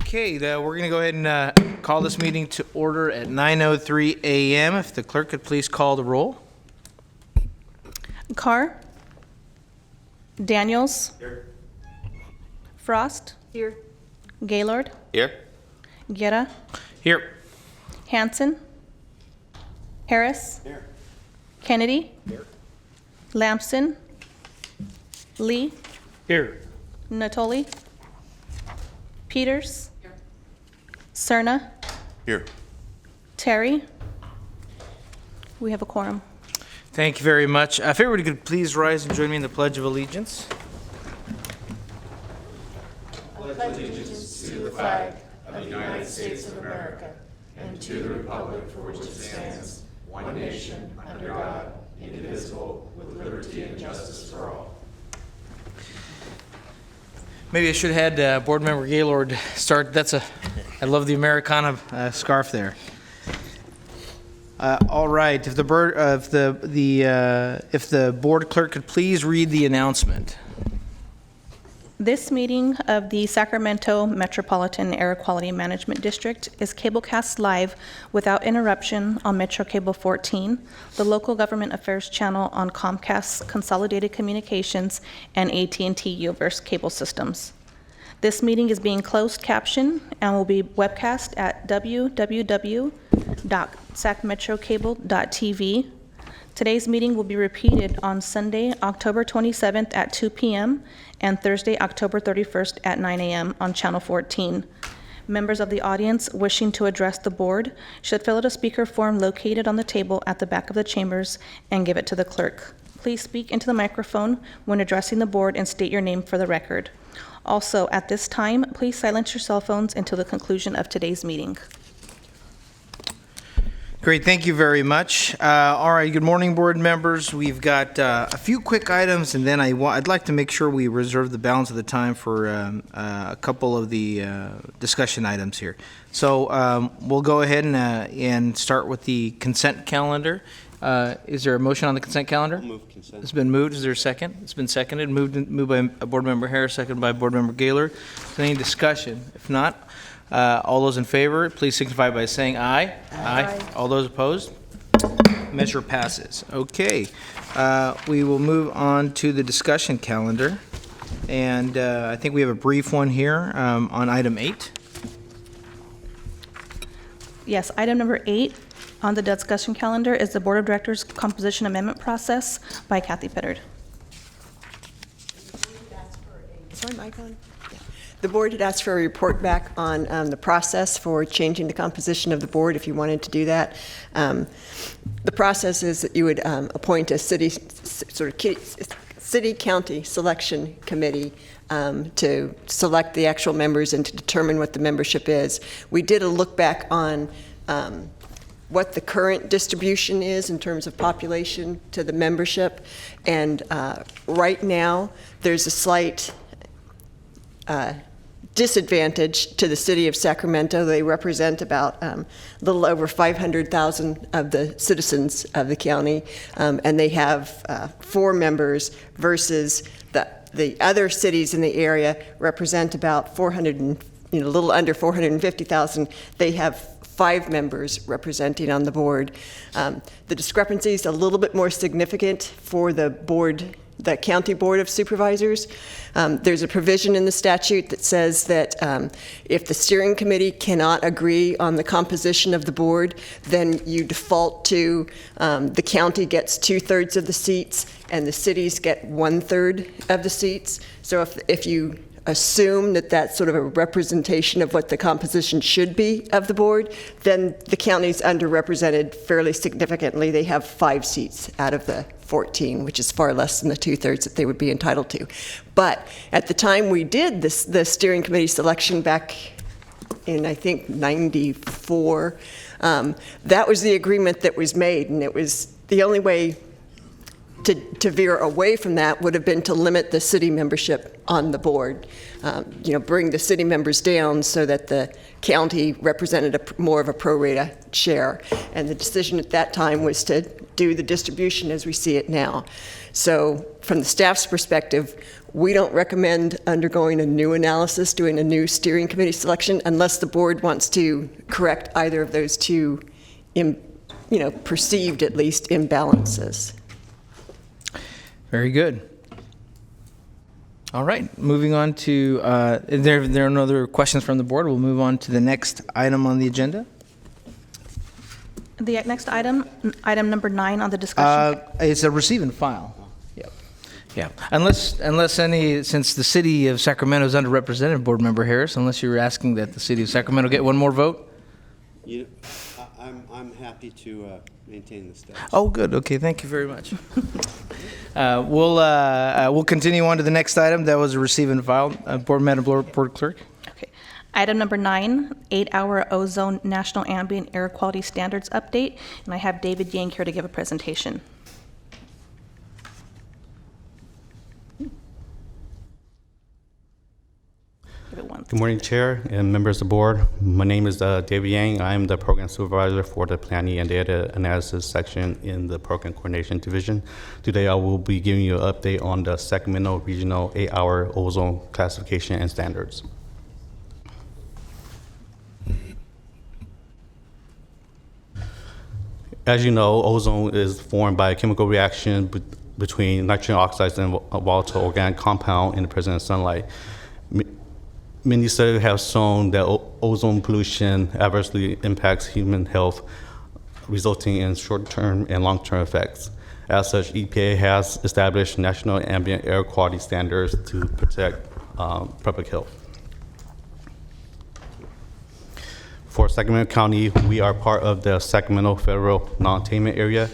Okay, we're going to go ahead and call this meeting to order at 9:03 a.m. If the clerk could please call the roll. Carr. Daniels. Here. Frost. Here. Gaylord. Here. Guerra. Here. Hanson. Harris. Here. Kennedy. Here. Lamson. Lee. Here. Natoli. Peters. Cerna. Here. Terry. We have a quorum. Thank you very much. If everybody could please rise and join me in the Pledge of Allegiance. Maybe I should have had Board Member Gaylord start. I love the Americana scarf there. All right. If the board clerk could please read the announcement. This meeting of the Sacramento Metropolitan Air Quality Management District is cablecast live without interruption on Metro Cable 14, the local government affairs channel on Comcast's Consolidated Communications and AT&T UVerse cable systems. This meeting is being closed captioned and will be webcast at www.sacmetrocable.tv. Today's meeting will be repeated on Sunday, October 27th at 2 p.m. and Thursday, October 31st at 9 a.m. on Channel 14. Members of the audience wishing to address the board should fill out a speaker form located on the table at the back of the chambers and give it to the clerk. Please speak into the microphone when addressing the board and state your name for the record. Also, at this time, please silence your cell phones until the conclusion of today's meeting. Great, thank you very much. All right, good morning, board members. We've got a few quick items, and then I'd like to make sure we reserve the balance of the time for a couple of the discussion items here. So we'll go ahead and start with the consent calendar. Is there a motion on the consent calendar? I'll move consent. It's been moved. Is there a second? It's been seconded. Moved by Board Member Harris, seconded by Board Member Gaylor. Is there any discussion? If not, all those in favor, please signify by saying aye. Aye. All those opposed? Measure passes. Okay. We will move on to the discussion calendar. And I think we have a brief one here on item 8. Yes, item number 8 on the discussion calendar is the Board of Directors composition amendment process by Kathy Pittard. The board had asked for a report back on the process for changing the composition of the board, if you wanted to do that. The process is that you would appoint a city-county selection committee to select the actual members and to determine what the membership is. We did a look back on what the current distribution is in terms of population to the membership, and right now there's a slight disadvantage to the city of Sacramento. They represent about a little over 500,000 of the citizens of the county, and they have 4 members versus the other cities in the area represent about a little under 450,000. They have 5 members representing on the board. The discrepancy is a little bit more significant for the County Board of Supervisors. There's a provision in the statute that says that if the steering committee cannot agree on the composition of the board, then you default to the county gets 2/3 of the seats and the cities get 1/3 of the seats. So if you assume that that's sort of a representation of what the composition should be of the board, then the county's underrepresented fairly significantly. They have 5 seats out of the 14, which is far less than the 2/3 that they would be entitled to. But at the time we did the steering committee selection back in, I think, 94, that was the agreement that was made, and it was the only way to veer away from that would have been to limit the city membership on the board, bring the city members down so that the county represented more of a pro rata share. And the decision at that time was to do the distribution as we see it now. So from the staff's perspective, we don't recommend undergoing a new analysis, doing a new steering committee selection, unless the board wants to correct either of those two, perceived at least, imbalances. Very good. All right, moving on to, there are no other questions from the board. We'll move on to the next item on the agenda. The next item number 9 on the discussion. It's a receive and file. Yep. Yeah. Unless any, since the city of Sacramento is underrepresented, Board Member Harris, unless you're asking that the city of Sacramento get one more vote? I'm happy to maintain the status. Oh, good. Okay, thank you very much. We'll continue on to the next item. That was a receive and file. Madam Board Clerk. Okay. Item number 9, 8-hour ozone national ambient air quality standards update. And I have David Yang here to give a presentation. Give it one. Good morning, Chair and members of the board. My name is David Yang. I am the program supervisor for the Planning and Data Analysis section in the Program Coordination Division. Today, I will be giving you an update on the Sacramento Regional 8-hour ozone classification and standards. As you know, ozone is formed by a chemical reaction between nitrogen oxides and a volatile organic compound in the presence of sunlight. Many studies have shown that ozone pollution adversely impacts human health, resulting in short-term and long-term effects. As such, EPA has established national ambient air quality standards to protect public health. For Sacramento County, we are part of the Sacramento Federal Non-Attainment Area.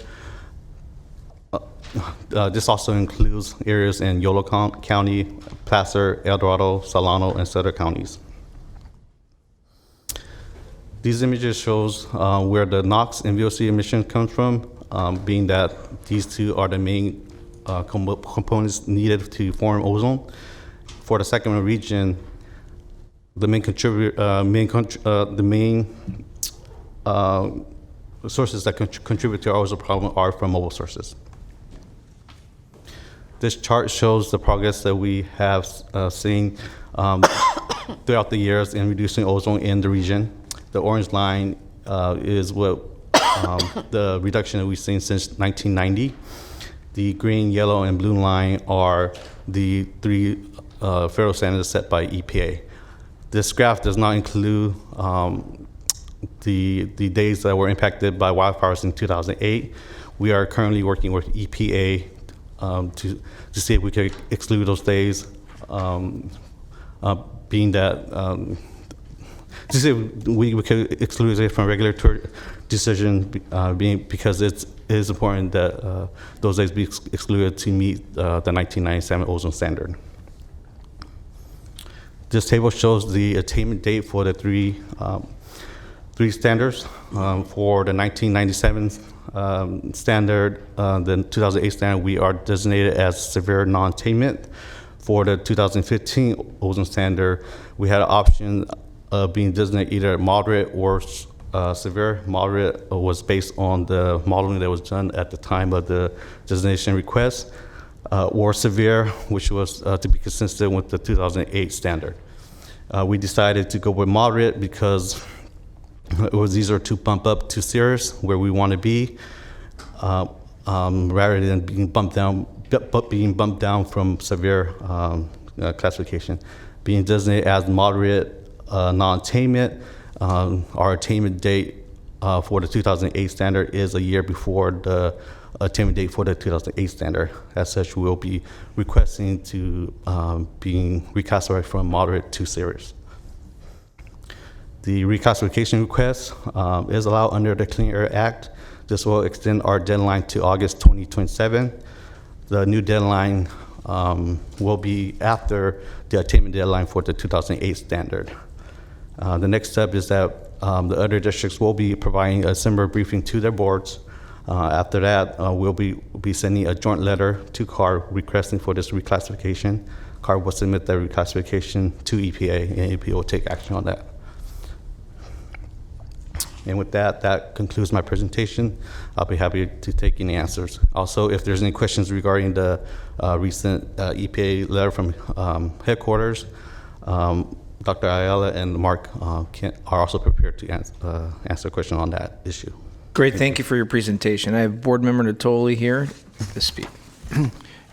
This also includes areas in Yolo County, Placer, El Dorado, Solano, and Sutter counties. These images shows where the NOx and VOC emission comes from, being that these two are the main components needed to form ozone. For the Sacramento region, the main sources that contribute to our ozone problem are from mobile sources. This chart shows the progress that we have seen throughout the years in reducing ozone in the region. The orange line is what the reduction that we've seen since 1990. The green, yellow, and blue line are the 3 federal standards set by EPA. This graph does not include the days that were impacted by wildfires in 2008. We are currently working with EPA to see if we could exclude those days, being that to see if we could exclude it from regulatory decision, because it is important that those days be excluded to meet the 1997 ozone standard. This table shows the attainment date for the three standards. For the 1997 standard, the 2008 standard, we are designated as severe non-attainment. For the 2015 ozone standard, we had an option of being designated either moderate or severe. Moderate was based on the modeling that was done at the time of the designation request, or severe, which was to be consistent with the 2008 standard. We decided to go with moderate because it was easier to bump up to serious, where we want to be, rather than being bumped down from severe classification. Being designated as moderate non-attainment, our attainment date for the 2008 standard is a year before the attainment date for the 2008 standard. As such, we will be requesting to being reclassified from moderate to serious. The reclassification request is allowed under the Clean Air Act. This will extend our deadline to August 2027. The new deadline will be after the attainment deadline for the 2008 standard. The next step is that the other districts will be providing a similar briefing to their boards. After that, we'll be sending a joint letter to CARB requesting for this reclassification. CARB will submit the reclassification to EPA, and EPA will take action on that. And with that, that concludes my presentation. I'll be happy to take any answers. Also, if there's any questions regarding the recent EPA letter from headquarters, Dr. Ayala and Mark are also prepared to answer a question on that issue. Great, thank you for your presentation. I have Board Member Natoli here to speak.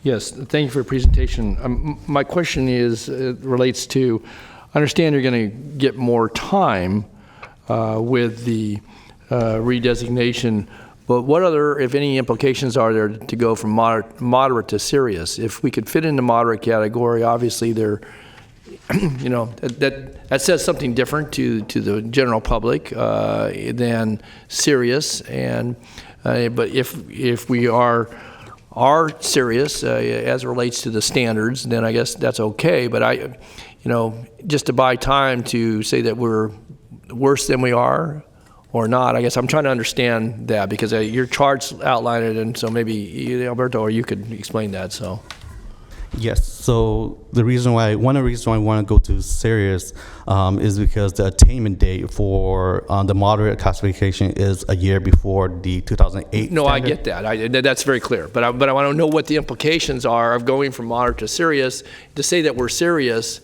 Yes, thank you for your presentation. My question is, relates to, I understand you're going to get more time with the redesignation, but what other, if any, implications are there to go from moderate to serious? If we could fit in the moderate category, obviously there, you know, that says something different to the general public than serious. And but if we are serious as it relates to the standards, then I guess that's okay. But just to buy time to say that we're worse than we are or not, I guess I'm trying to understand that, because your charts outline it, and so maybe Alberto or you could explain that. So. Yes. So one of the reasons why I want to go to serious is because the attainment date for the moderate classification is a year before the 2008. No, standard. I get that. That's very clear. But I want to know what the implications are of going from moderate to serious. To say that we're serious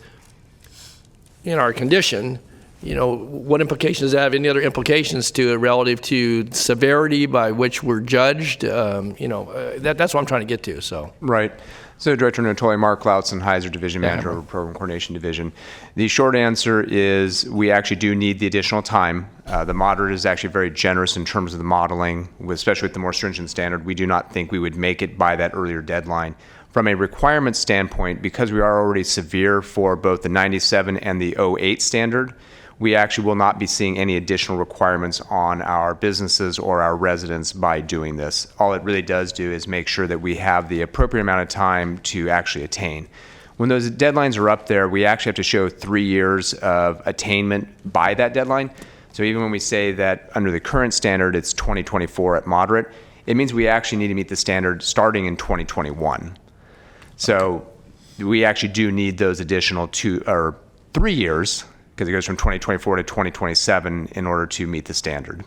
in our condition, what implications does that have? Any other implications to it relative to severity by which we're judged? That's what I'm trying to get to. So. Right. So, Director Natoli, Mark Lautzen-Heiser, Division Manager of Program Coordination Division. The short answer is we actually do need the additional time. The moderate is actually very generous in terms of the modeling, especially with the more stringent standard. We do not think we would make it by that earlier deadline. From a requirement standpoint, because we are already severe for both the 97 and the 08 standard, we actually will not be seeing any additional requirements on our businesses or our residents by doing this. All it really does do is make sure that we have the appropriate amount of time to actually attain. When those deadlines are up there, we actually have to show 3 years of attainment by that deadline. So even when we say that under the current standard, it's 2024 at moderate, it means we actually need to meet the standard starting in 2021. So we actually do need those additional 3 years, because it goes from 2024 to 2027 in order to meet the standard.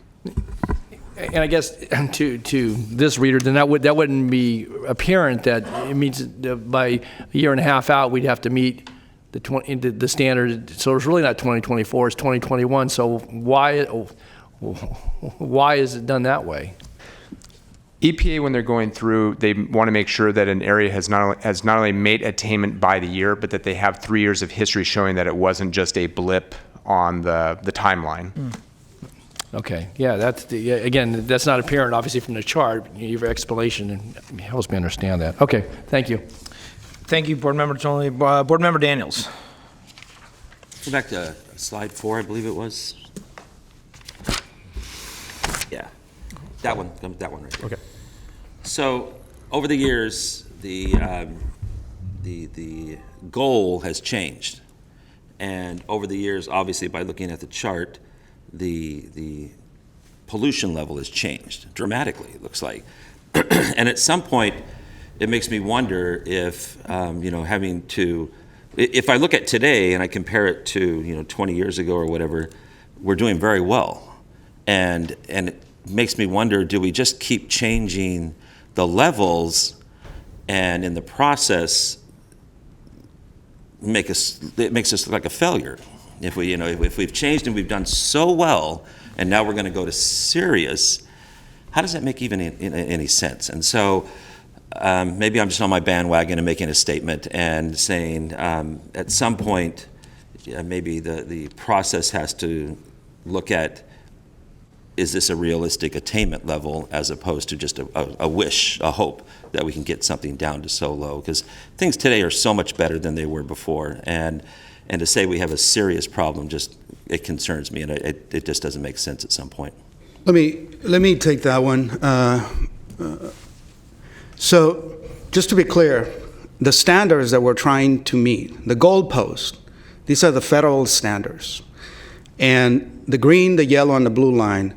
And I guess to this reader, then that wouldn't be apparent that it means that by a year and a half out we'd have to meet the standard. So it's really not 2024; it's 2021. So why is it done that way? EPA, when they're going through, they want to make sure that an area has not only made attainment by the year, but that they have 3 years of history showing that it wasn't just a blip on the timeline. Okay, yeah, again, that's not apparent, obviously, from the chart. Your explanation helps me understand that. Okay, thank you. Thank you, Board Member Natoli. Board Member Daniels. Go back to slide 4, I believe it was. Yeah, that one right there. Okay. So over the years, the goal has changed, and over the years, obviously, by looking at the chart, the pollution level has changed dramatically. It looks like, and at some point, it makes me wonder if if I look at today and I compare it to 20 years ago or whatever, we're doing very well, and it makes me wonder: do we just keep changing the levels, and in the process, it makes us look like a failure? If we've changed and we've done so well, and now we're going to go to serious, how does that make even any sense? And so maybe I'm just on my bandwagon and making a statement and saying at some point, maybe the process has to look at, is this a realistic attainment level as opposed to just a wish, a hope that we can get something down to so low? Because things today are so much better than they were before. And to say we have a serious problem, it concerns me, and it just doesn't make sense at some point. Let me take that one. So just to be clear, the standards that we're trying to meet, the goalposts, these are the federal standards. And the green, the yellow, and the blue line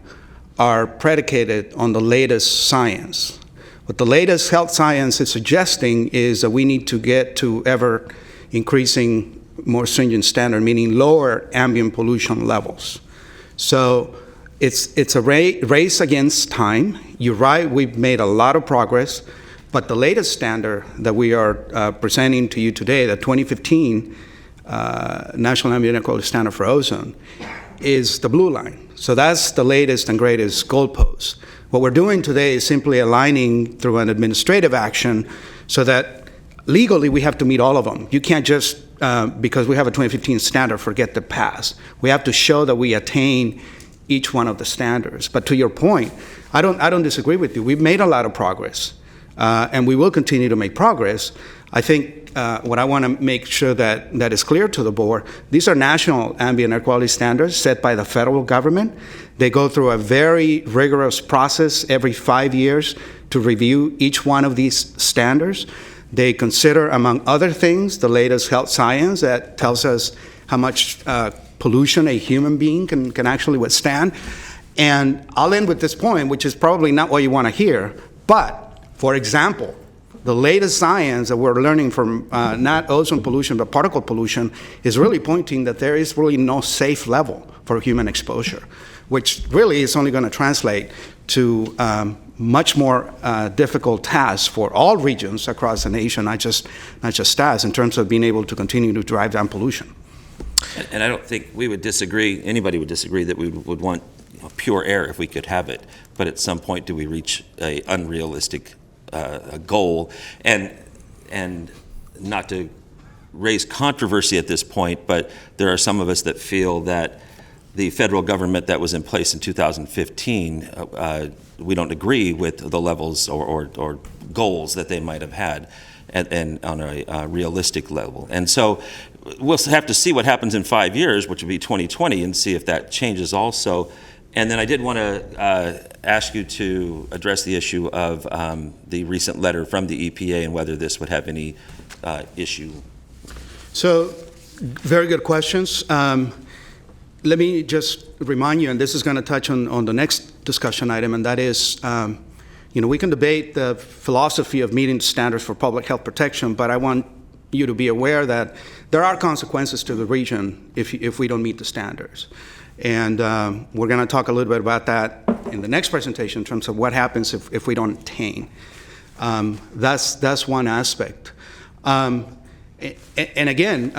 are predicated on the latest science. What the latest health science is suggesting is that we need to get to ever increasing more stringent standard, meaning lower ambient pollution levels. So It's a race against time. You're right, we've made a lot of progress, but the latest standard that we are presenting to you today, the 2015 National Ambient Air Quality Standard for ozone, is the blue line. So that's the latest and greatest goalpost. What we're doing today is simply aligning through an administrative action so that legally we have to meet all of them. You can't just, because we have a 2015 standard, forget the past. We have to show that we attain each one of the standards. But to your point, I don't disagree with you. We've made a lot of progress, and we will continue to make progress. I think what I want to make sure that is clear to the board, these are national ambient air quality standards set by the federal government. They go through a very rigorous process every 5 years to review each one of these standards. They consider, among other things, the latest health science that tells us how much pollution a human being can actually withstand. And I'll end with this point, which is probably not what you want to hear, but, for example, the latest science that we're learning from not ozone pollution but particle pollution is really pointing that there is really no safe level for human exposure, which really is only going to translate to much more difficult tasks for all regions across the nation, not just us, in terms of being able to continue to drive down pollution. And I don't think we would disagree, anybody would disagree that we would want pure air if we could have it. But at some point, do we reach a unrealistic goal? And not to raise controversy at this point, but there are some of us that feel that the federal government that was in place in 2015, we don't agree with the levels or goals that they might have had and on a realistic level. And so we'll have to see what happens in 5 years, which would be 2020, and see if that changes also. And then I did want to ask you to address the issue of the recent letter from the EPA and whether this would have any issue. So, very good questions. Let me just remind you, and this is going to touch on the next discussion item, and that is, we can debate the philosophy of meeting standards for public health protection, but I want you to be aware that there are consequences to the region if we don't meet the standards. And we're going to talk a little bit about that in the next presentation in terms of what happens if we don't attain. That's one aspect. And again,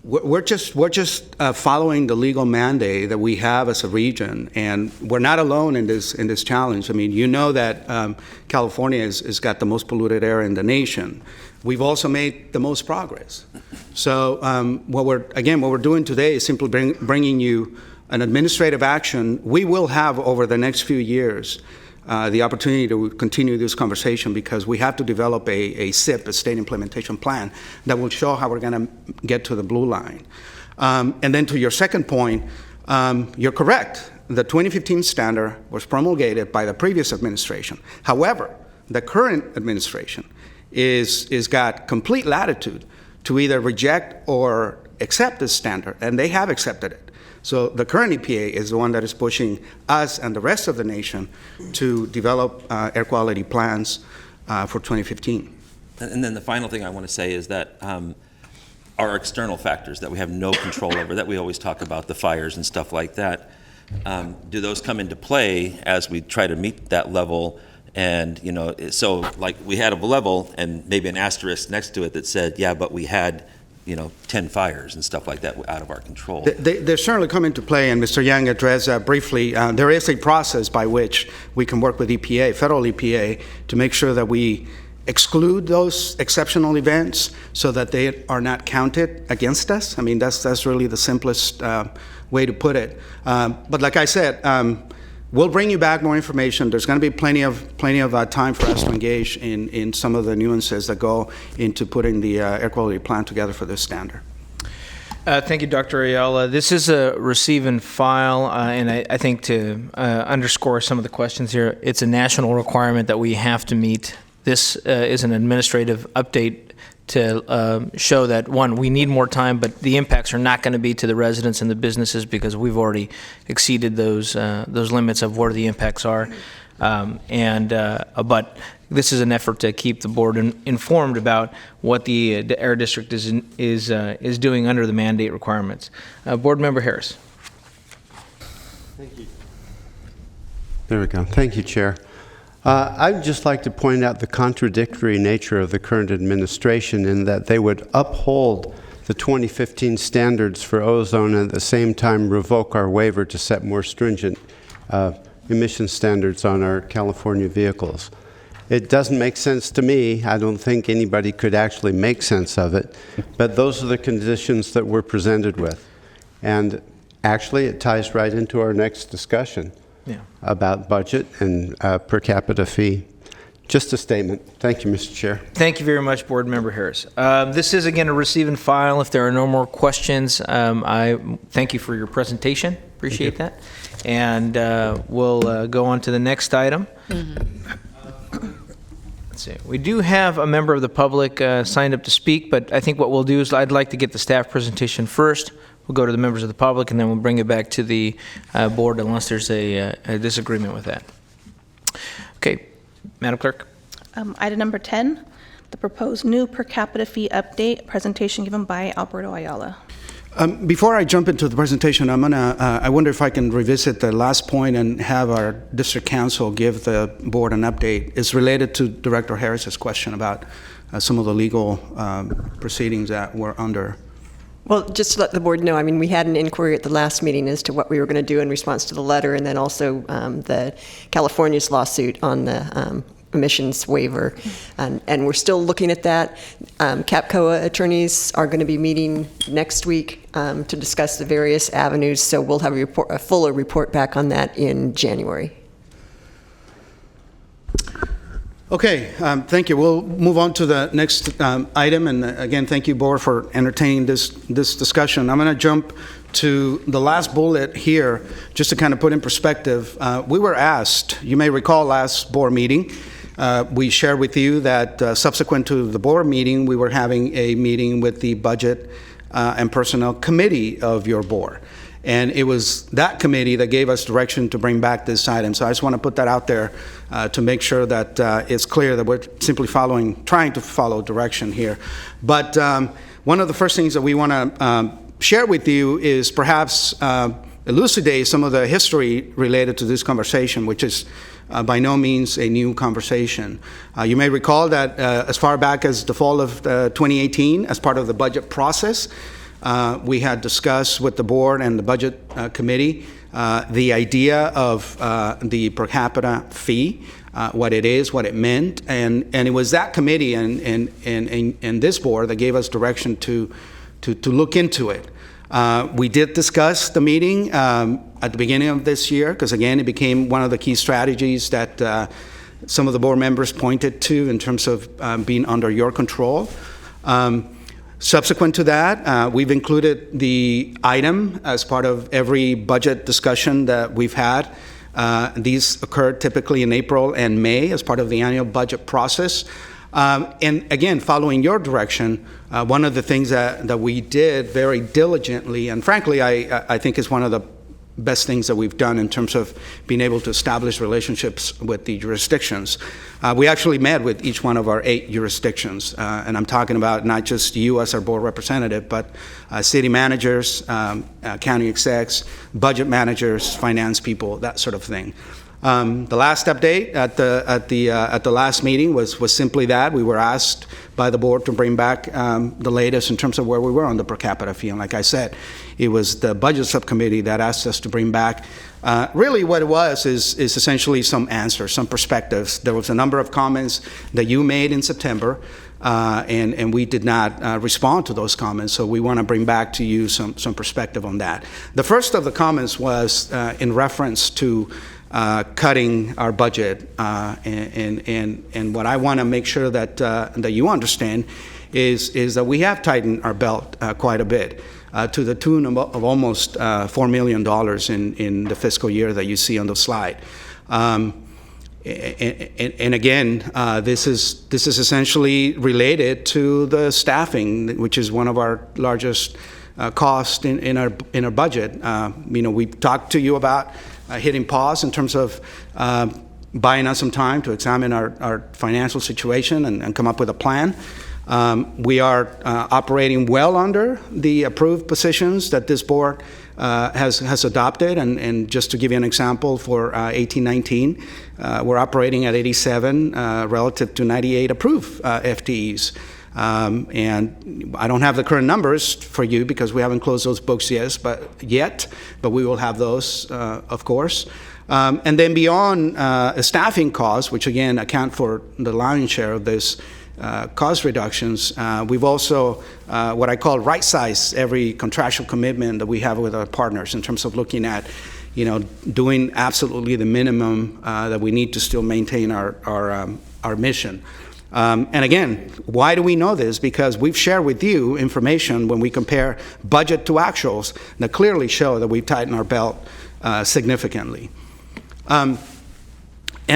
we're just following the legal mandate that we have as a region, and we're not alone in this challenge. I mean, you know that California has got the most polluted air in the nation. We've also made the most progress. So what we're doing today is simply bringing you an administrative action. We will have over the next few years the opportunity to continue this conversation because we have to develop a SIP, a state implementation plan, that will show how we're going to get to the blue line. And then to your second point, you're correct. The 2015 standard was promulgated by the previous administration. However, the current administration is got complete latitude to either reject or accept this standard, and they have accepted it. So the current EPA is the one that is pushing us and the rest of the nation to develop air quality plans for 2015. And then the final thing I want to say is that our external factors that we have no control over, that we always talk about, the fires and stuff like that, do those come into play as we try to meet that level? And, so like we had a level and maybe an asterisk next to it that said, yeah, but we had 10 fires and stuff like that out of our control. They certainly come into play, and Mr. Yang addressed that briefly. There is a process by which we can work with EPA, federal EPA, to make sure that we exclude those exceptional events so that they are not counted against us. I mean, that's really the simplest way to put it. But like I said, we'll bring you back more information. There's going to be plenty of time for us to engage in some of the nuances that go into putting the air quality plan together for this standard. Thank you, Dr. Ayala. This is a receive and file, and I think to underscore some of the questions here, it's a national requirement that we have to meet. This is an administrative update to show that, one, we need more time, but the impacts are not going to be to the residents and the businesses because we've already exceeded those limits of where the impacts are. But this is an effort to keep the board informed about what the Air District is doing under the mandate requirements. Board Member Harris. There we go. Thank you, Chair. I'd just like to point out the contradictory nature of the current administration in that they would uphold the 2015 standards for ozone and at the same time revoke our waiver to set more stringent emission standards on our California vehicles. It doesn't make sense to me. I don't think anybody could actually make sense of it, but those are the conditions that we're presented with. And actually, it ties right into our next discussion about budget and per capita fee. Just a statement. Thank you, Mr. Chair. Thank you very much, Board Member Harris. This is, again, a receive and file. If there are no more questions, I thank you for your presentation. Appreciate that. And we'll go on to the next item. Let's see. We do have a member of the public signed up to speak, but I think what we'll do is I'd like to get the staff presentation first. We'll go to the members of the public, and then we'll bring it back to the board unless there's a disagreement with that. Okay, Madam Clerk. Item number 10, the proposed new per capita fee update, presentation given by Alberto Ayala. Before I jump into the presentation, I wonder if I can revisit the last point and have our district council give the board an update. It's related to Director Harris's question about some of the legal proceedings that we're under. Well, just to let the board know, I mean, we had an inquiry at the last meeting as to what we were going to do in response to the letter, and then also the California's lawsuit on the emissions waiver, and we're still looking at that. CAPCOA attorneys are going to be meeting next week to discuss the various avenues, so we'll have a fuller report back on that in January. Okay, thank you. We'll move on to the next item, and again, thank you, Board, for entertaining this discussion. I'm going to jump to the last bullet here, just to kind of put in perspective. We were asked, you may recall last board meeting, we shared with you that subsequent to the board meeting, we were having a meeting with the Budget and Personnel Committee of your board. And it was that committee that gave us direction to bring back this item. So I just want to put that out there to make sure that it's clear that we're simply trying to follow direction here. But one of the first things that we want to share with you is perhaps elucidate some of the history related to this conversation, which is by no means a new conversation. You may recall that as far back as the fall of 2018, as part of the budget process, we had discussed with the board and the budget committee the idea of the per capita fee, what it is, what it meant, and it was that committee and this board that gave us direction to look into it. We did discuss the meeting at the beginning of this year, because again, it became one of the key strategies that some of the board members pointed to in terms of being under your control. Subsequent to that, we've included the item as part of every budget discussion that we've had. These occur typically in April and May as part of the annual budget process. And again, following your direction, one of the things that we did very diligently, and frankly, I think is one of the best things that we've done in terms of being able to establish relationships with the jurisdictions. We actually met with each one of our 8 jurisdictions, and I'm talking about not just you as our board representative, but city managers, county execs, budget managers, finance people, that sort of thing. The last update at the last meeting was simply that. We were asked by the board to bring back the latest in terms of where we were on the per capita fee. And like I said, it was the budget subcommittee that asked us to bring back. Really what it was is essentially some answers, some perspectives. There was a number of comments that you made in September, and we did not respond to those comments, so we want to bring back to you some perspective on that. The first of the comments was in reference to cutting our budget, and what I want to make sure that you understand is that we have tightened our belt quite a bit, to the tune of almost $4 million in the fiscal year that you see on the slide. And again, this is essentially related to the staffing, which is one of our largest costs in our budget. We've talked to you about hitting pause in terms of buying us some time to examine our financial situation and come up with a plan. We are operating well under the approved positions that this board has adopted. And just to give you an example, for 18-19, we're operating at 87 relative to 98 approved FTEs. And I don't have the current numbers for you because we haven't closed those books yet, but we will have those, of course. And then beyond staffing costs, which again account for the lion's share of this cost reductions, we've also what I call right-size every contractual commitment that we have with our partners in terms of looking at, doing absolutely the minimum that we need to still maintain our mission. And again, why do we know this? Because we've shared with you information when we compare budget to actuals that clearly show that we've tightened our belt significantly. And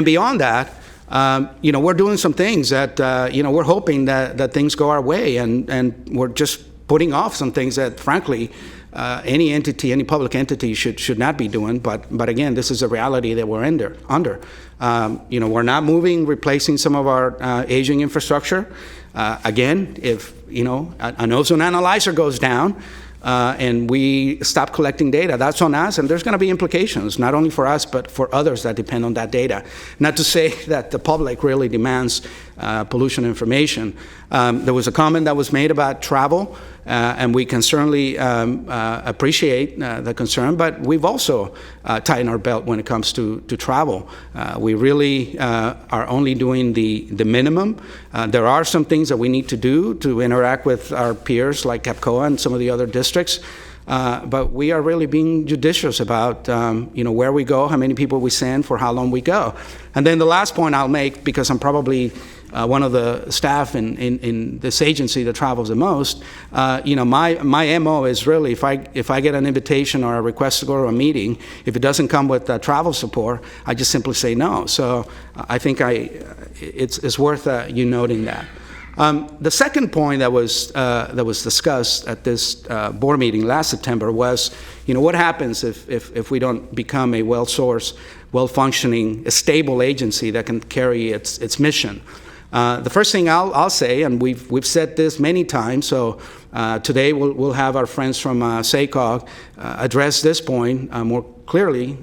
beyond that, we're doing some things that, we're hoping that things go our way, and we're just putting off some things that, frankly, any entity, any public entity should not be doing. But again, this is a reality that we're under. We're not replacing some of our aging infrastructure. Again, if, an ozone analyzer goes down, and we stop collecting data, that's on us, and there's going to be implications, not only for us, but for others that depend on that data. Not to say that the public really demands pollution information. There was a comment that was made about travel, and we can certainly appreciate the concern, but we've also tightened our belt when it comes to travel. We really are only doing the minimum. There are some things that we need to do to interact with our peers like CAPCOA and some of the other districts, but we are really being judicious about where we go, how many people we send, for how long we go. And then the last point I'll make, because I'm probably one of the staff in this agency that travels the most, my MO is really, if I get an invitation or a request to go to a meeting, if it doesn't come with travel support, I just simply say no. So I think it's worth you noting that. The second point that was discussed at this board meeting last September was, what happens if we don't become a well-sourced, well-functioning, stable agency that can carry its mission. The first thing I'll say, and we've said this many times, so today we'll have our friends from SACOG address this point more clearly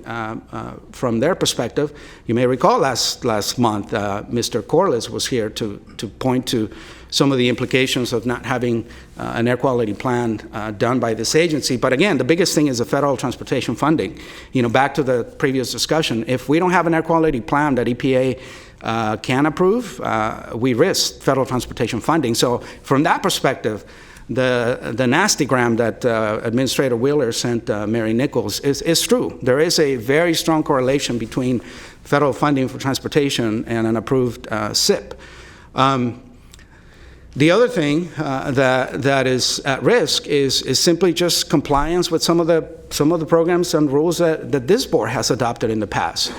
from their perspective. You may recall last month, Mr. Corliss was here to point to some of the implications of not having an air quality plan done by this agency. But again, the biggest thing is the federal transportation funding. Back to the previous discussion, if we don't have an air quality plan that EPA can approve, we risk federal transportation funding. So from that perspective, the nastygram that Administrator Wheeler sent Mary Nichols is true. There is a very strong correlation between federal funding for transportation and an approved SIP. The other thing that is at risk is simply just compliance with some of the programs and rules that this board has adopted in the past.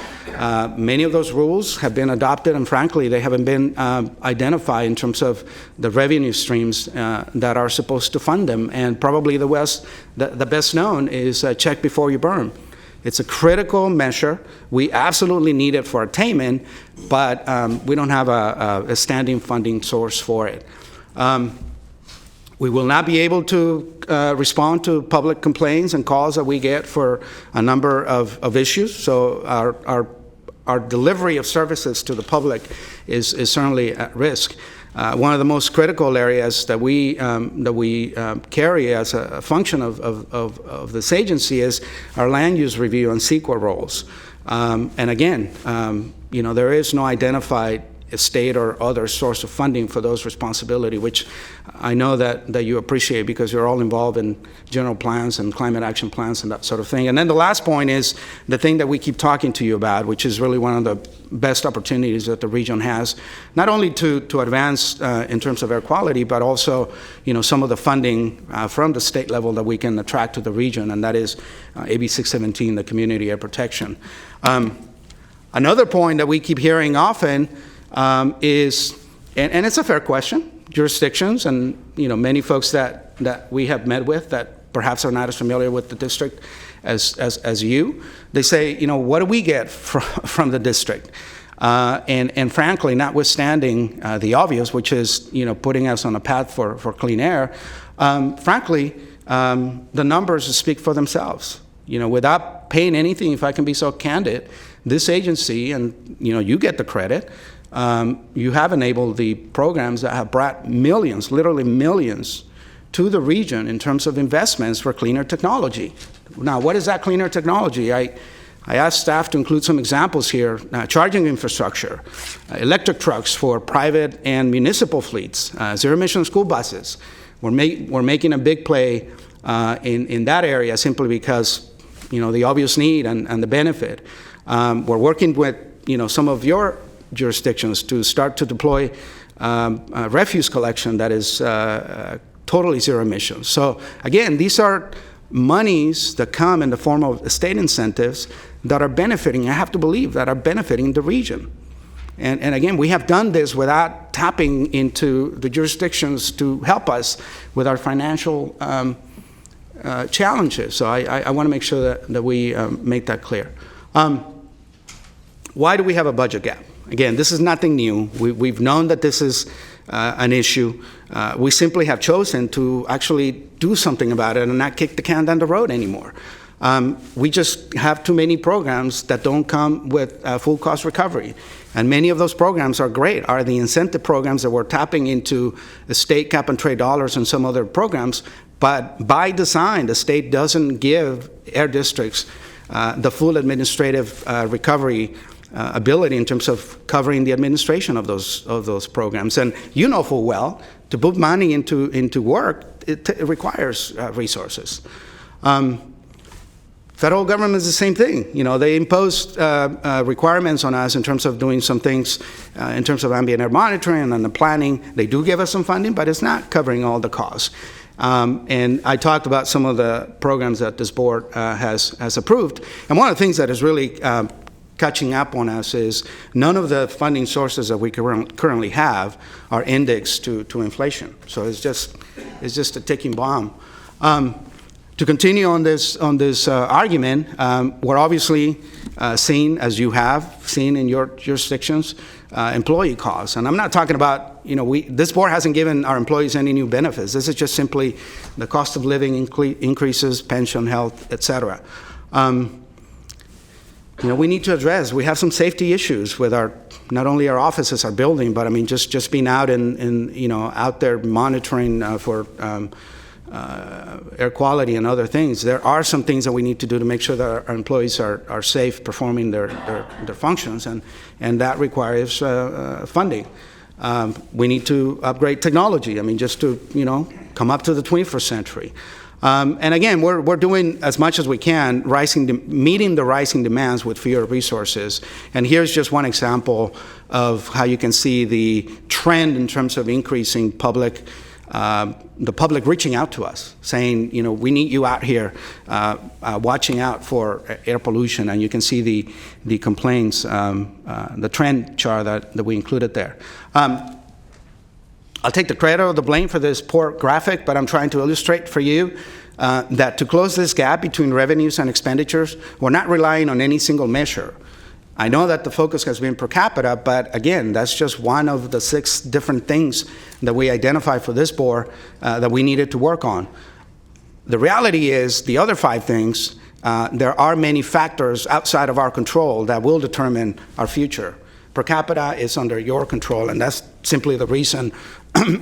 Many of those rules have been adopted, and frankly, they haven't been identified in terms of the revenue streams that are supposed to fund them. And probably the best known is check before you burn. It's a critical measure. We absolutely need it for attainment, but we don't have a standing funding source for it. We will not be able to respond to public complaints and calls that we get for a number of issues. So our delivery of services to the public is certainly at risk. One of the most critical areas that we carry as a function of this agency is our land use review and CEQA roles. And again, there is no identified state or other source of funding for those responsibility, which I know that you appreciate because you're all involved in general plans and climate action plans and that sort of thing. And then the last point is the thing that we keep talking to you about, which is really one of the best opportunities that the region has, not only to advance in terms of air quality, but also, some of the funding from the state level that we can attract to the region, and that is AB 617, the community air protection. Another point that we keep hearing often is, and it's a fair question, jurisdictions and many folks that we have met with that perhaps are not as familiar with the district as you, they say, what do we get from the district? And frankly, notwithstanding the obvious, which is putting us on a path for clean air, frankly, the numbers speak for themselves. Without paying anything, if I can be so candid, this agency, and you get the credit, you have enabled the programs that have brought millions, literally millions, to the region in terms of investments for cleaner technology. Now, what is that cleaner technology? I asked staff to include some examples here. Charging infrastructure, electric trucks for private and municipal fleets, zero-emission school buses. We're making a big play in that area simply because the obvious need and the benefit. We're working with some of your jurisdictions to start to deploy refuse collection that is totally zero emissions. So again, these are monies that come in the form of state incentives that are benefiting, I have to believe, that are benefiting the region. And again, we have done this without tapping into the jurisdictions to help us with our financial challenges. So I want to make sure that we make that clear. Why do we have a budget gap? Again, this is nothing new. We've known that this is an issue. We simply have chosen to actually do something about it and not kick the can down the road anymore. We just have too many programs that don't come with full cost recovery. And many of those programs are great, are the incentive programs that we're tapping into the state cap and trade dollars and some other programs. But by design, the state doesn't give air districts the full administrative recovery ability in terms of covering the administration of those programs. And you know full well, to put money into work, it requires resources. Federal government is the same thing. They impose requirements on us in terms of doing some things in terms of ambient air monitoring and the planning. They do give us some funding, but it's not covering all the costs. And I talked about some of the programs that this board has approved. And one of the things that is really catching up on us is none of the funding sources that we currently have are indexed to inflation. So it's just a ticking bomb. To continue on this argument, we're obviously seeing, as you have seen in your jurisdictions, employee costs. And I'm not talking about, this board hasn't given our employees any new benefits. This is just simply the cost of living increases, pension, health, et cetera. We need to address, we have some safety issues with not only our offices, our building, but just being out out there monitoring for air quality and other things. There are some things that we need to do to make sure that our employees are safe performing their functions, and that requires funding. We need to upgrade technology, just to come up to the 21st century. And again, we're doing as much as we can, meeting the rising demands with fewer resources. And here's just one example of how you can see the trend in terms of increasing the public reaching out to us, saying, we need you out here watching out for air pollution. And you can see the complaints, the trend chart that we included there. I'll take the credit or the blame for this poor graphic, but I'm trying to illustrate for you that to close this gap between revenues and expenditures, we're not relying on any single measure. I know that the focus has been per capita, but again, that's just one of the 6 different things that we identified for this board that we needed to work on. The reality is, the other 5 things, there are many factors outside of our control that will determine our future. Per capita is under your control, and that's simply the reason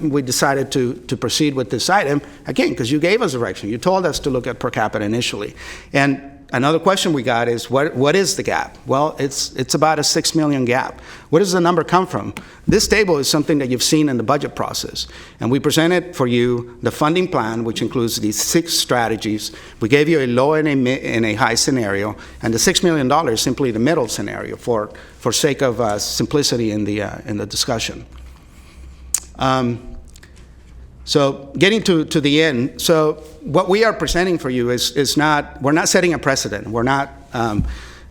we decided to proceed with this item, again, because you gave us direction. You told us to look at per capita initially. And another question we got is, what is the gap? Well, it's about a 6 million gap. Where does the number come from? This table is something that you've seen in the budget process. And we presented for you the funding plan, which includes these 6 strategies. We gave you a low and a high scenario. And the $6 million is simply the middle scenario for sake of simplicity in the discussion. So getting to the end, so what we are presenting for you is not, we're not setting a precedent. We're not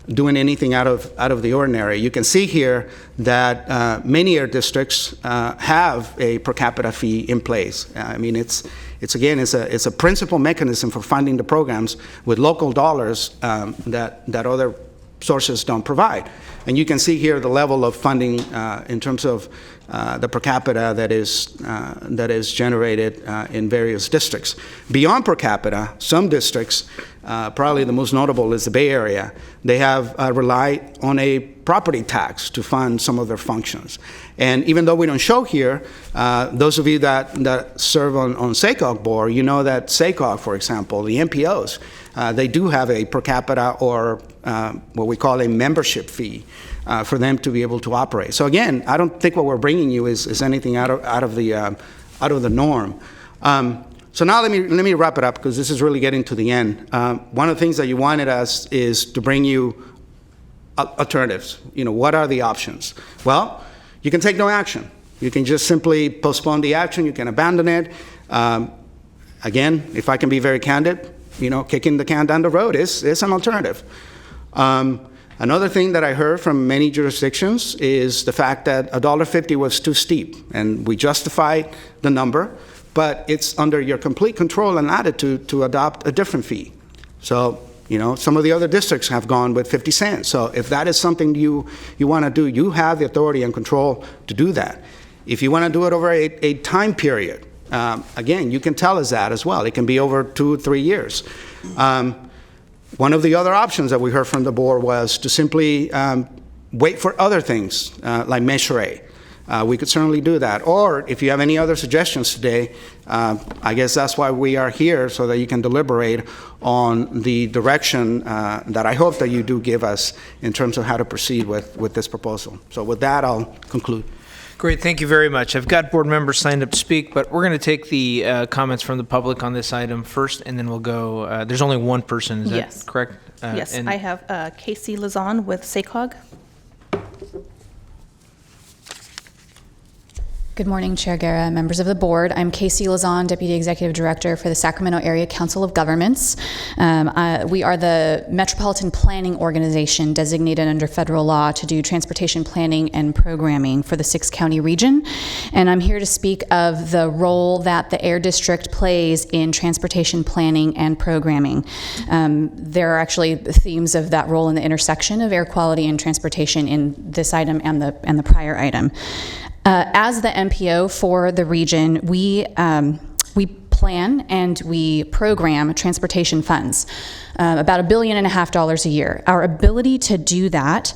doing anything out of the ordinary. You can see here that many air districts have a per capita fee in place. It's a principal mechanism for funding the programs with local dollars that other sources don't provide. And you can see here the level of funding in terms of the per capita that is generated in various districts. Beyond per capita, some districts, probably the most notable is the Bay Area, they have relied on a property tax to fund some of their functions. And even though we don't show here, those of you that serve on SACOG board, you know that SACOG, for example, the MPOs, they do have a per capita or what we call a membership fee for them to be able to operate. So again, I don't think what we're bringing you is anything out of the norm. So now let me wrap it up, because this is really getting to the end. One of the things that you wanted us is to bring you alternatives. What are the options? Well, you can take no action. You can just simply postpone the action. You can abandon it. Again, if I can be very candid, kicking the can down the road is an alternative. Another thing that I heard from many jurisdictions is the fact that $1.50 was too steep, and we justified the number, but it's under your complete control and latitude to adopt a different fee. So, some of the other districts have gone with 50 cents. So if that is something you want to do, you have the authority and control to do that. If you want to do it over a time period, again, you can tell us that as well. It can be over 2 or 3 years. One of the other options that we heard from the board was to simply wait for other things, like Measure A. We could certainly do that. Or if you have any other suggestions today, I guess that's why we are here, so that you can deliberate on the direction that I hope that you do give us in terms of how to proceed with this proposal. So with that, I'll conclude. Great, thank you very much. I've got board members signed up to speak, but we're going to take the comments from the public on this item first, and then we'll go, there's only one person, is Yes. that correct? Yes, and- I have Casey Lazan with SACOG. Good morning, Chair Guerra, members of the board. I'm Casey Lazan, Deputy Executive Director for the Sacramento Area Council of Governments. We are the Metropolitan Planning Organization designated under federal law to do transportation planning and programming for the 6-county region. And I'm here to speak of the role that the Air District plays in transportation planning and programming. There are actually themes of that role in the intersection of air quality and transportation in this item and the prior item. As the MPO for the region, we plan and we program transportation funds, about $1.5 billion a year. Our ability to do that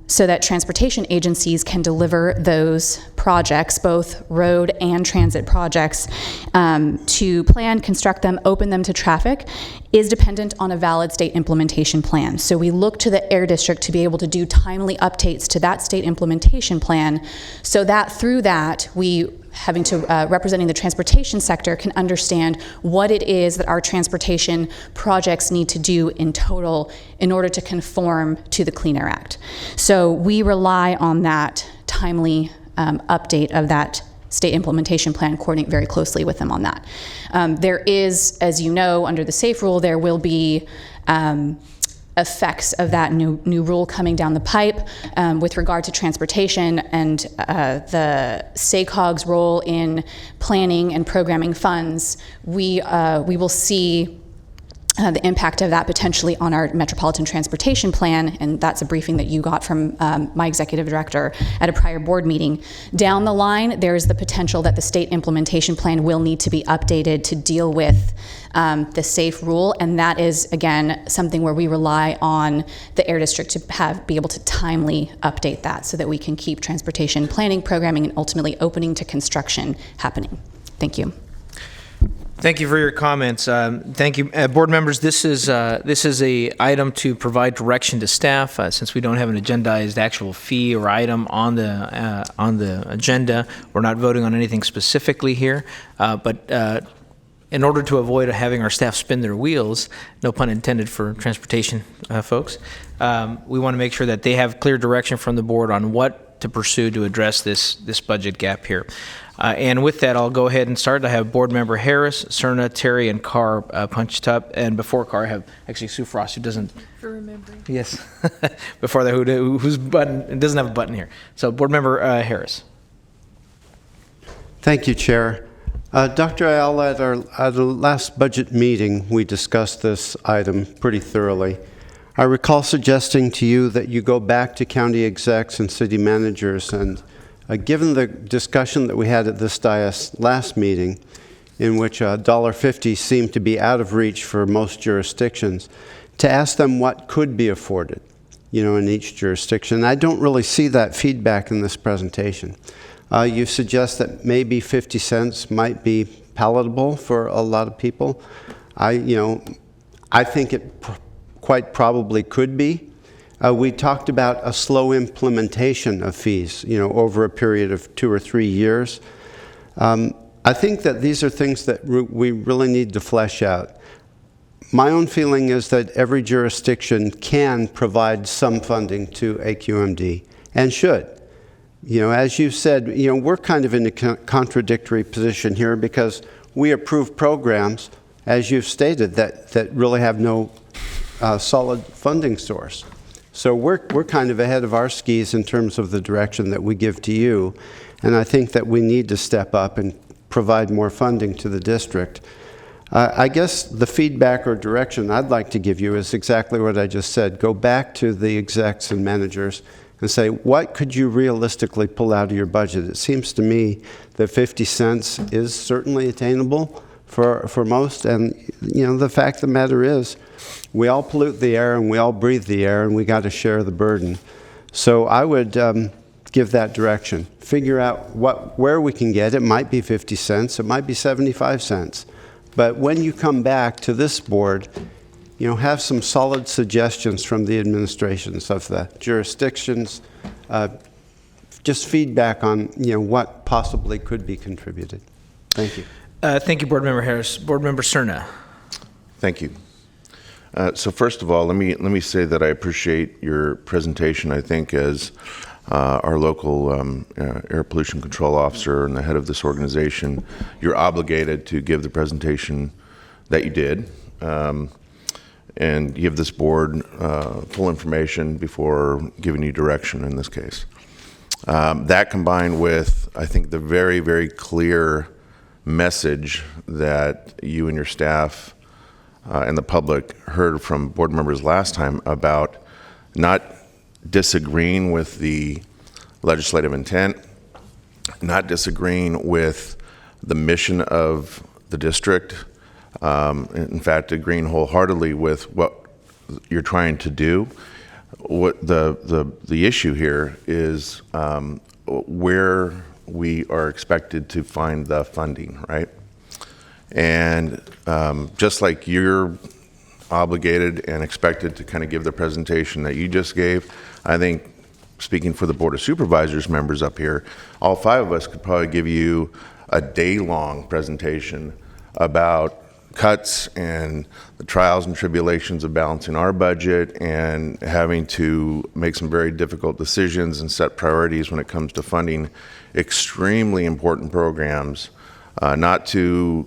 so that transportation agencies can deliver those projects, both road and transit projects, to plan, construct them, open them to traffic, is dependent on a valid state implementation plan. So we look to the Air District to be able to do timely updates to that state implementation plan, so that through that, representing the transportation sector, can understand what it is that our transportation projects need to do in total in order to conform to the Clean Air Act. So we rely on that timely update of that state implementation plan, coordinate very closely with them on that. There is, as you know, under the SAFE rule, there will be effects of that new rule coming down the pipe with regard to transportation, and the SACOG's role in planning and programming funds. We will see the impact of that potentially on our Metropolitan Transportation Plan, and that's a briefing that you got from my executive director at a prior board meeting. Down the line, there's the potential that the state implementation plan will need to be updated to deal with the SAFE rule, and that is, again, something where we rely on the Air District to be able to timely update that so that we can keep transportation planning, programming, and ultimately opening to construction happening. Thank you. Thank you for your comments. Thank you, board members. This is a item to provide direction to staff. Since we don't have an agendized actual fee or item on the agenda, we're not voting on anything specifically here. But in order to avoid having our staff spin their wheels, no pun intended for transportation folks, we want to make sure that they have clear direction from the board on what to pursue to address this budget gap here. And with that, I'll go ahead and start. I have Board Member Harris, Cerna, Terry, and Carr punched up. And before Carr, I have actually Sue Frost, who doesn't... For remembering. Yes. Before that, whose button, it doesn't have a button here. So Board Member Harris. Thank you, Chair. Dr. Ayala, at the last budget meeting, we discussed this item pretty thoroughly. I recall suggesting to you that you go back to county execs and city managers, and given the discussion that we had at this dais last meeting, in which $1.50 seemed to be out of reach for most jurisdictions, to ask them what could be afforded, in each jurisdiction. I don't really see that feedback in this presentation. You suggest that maybe 50 cents might be palatable for a lot of people. I think it quite probably could be. We talked about a slow implementation of fees, over a period of 2 or 3 years. I think that these are things that we really need to flesh out. My own feeling is that every jurisdiction can provide some funding to AQMD and should. As you said, we're kind of in a contradictory position here because we approve programs, as you've stated, that really have no solid funding source. So we're kind of ahead of our skis in terms of the direction that we give to you, and I think that we need to step up and provide more funding to the district. I guess the feedback or direction I'd like to give you is exactly what I just said. Go back to the execs and managers and say, what could you realistically pull out of your budget? It seems to me that 50 cents is certainly attainable for most, and the fact of the matter is, we all pollute the air and we all breathe the air, and we got to share the burden. So I would give that direction. Figure out where we can get. It might be 50 cents, it might be 75 cents. But when you come back to this board, have some solid suggestions from the administrations of the jurisdictions, just feedback on, what possibly could be contributed. Thank you. Thank you, Board Member Harris. Board Member Cerna. Thank you. So first of all, let me say that I appreciate your presentation. I think as our local air pollution control officer and the head of this organization, you're obligated to give the presentation that you did and give this board full information before giving you direction in this case. That combined with, I think, the very, very clear message that you and your staff and the public heard from board members last time about not disagreeing with the legislative intent, not disagreeing with the mission of the district, in fact, agreeing wholeheartedly with what you're trying to do. What the issue here is where we are expected to find the funding, right? And just like you're obligated and expected to kind of give the presentation that you just gave, I think, speaking for the Board of Supervisors members up here, all 5 of us could probably give you a day-long presentation about cuts and the trials and tribulations of balancing our budget and having to make some very difficult decisions and set priorities when it comes to funding extremely important programs. Not to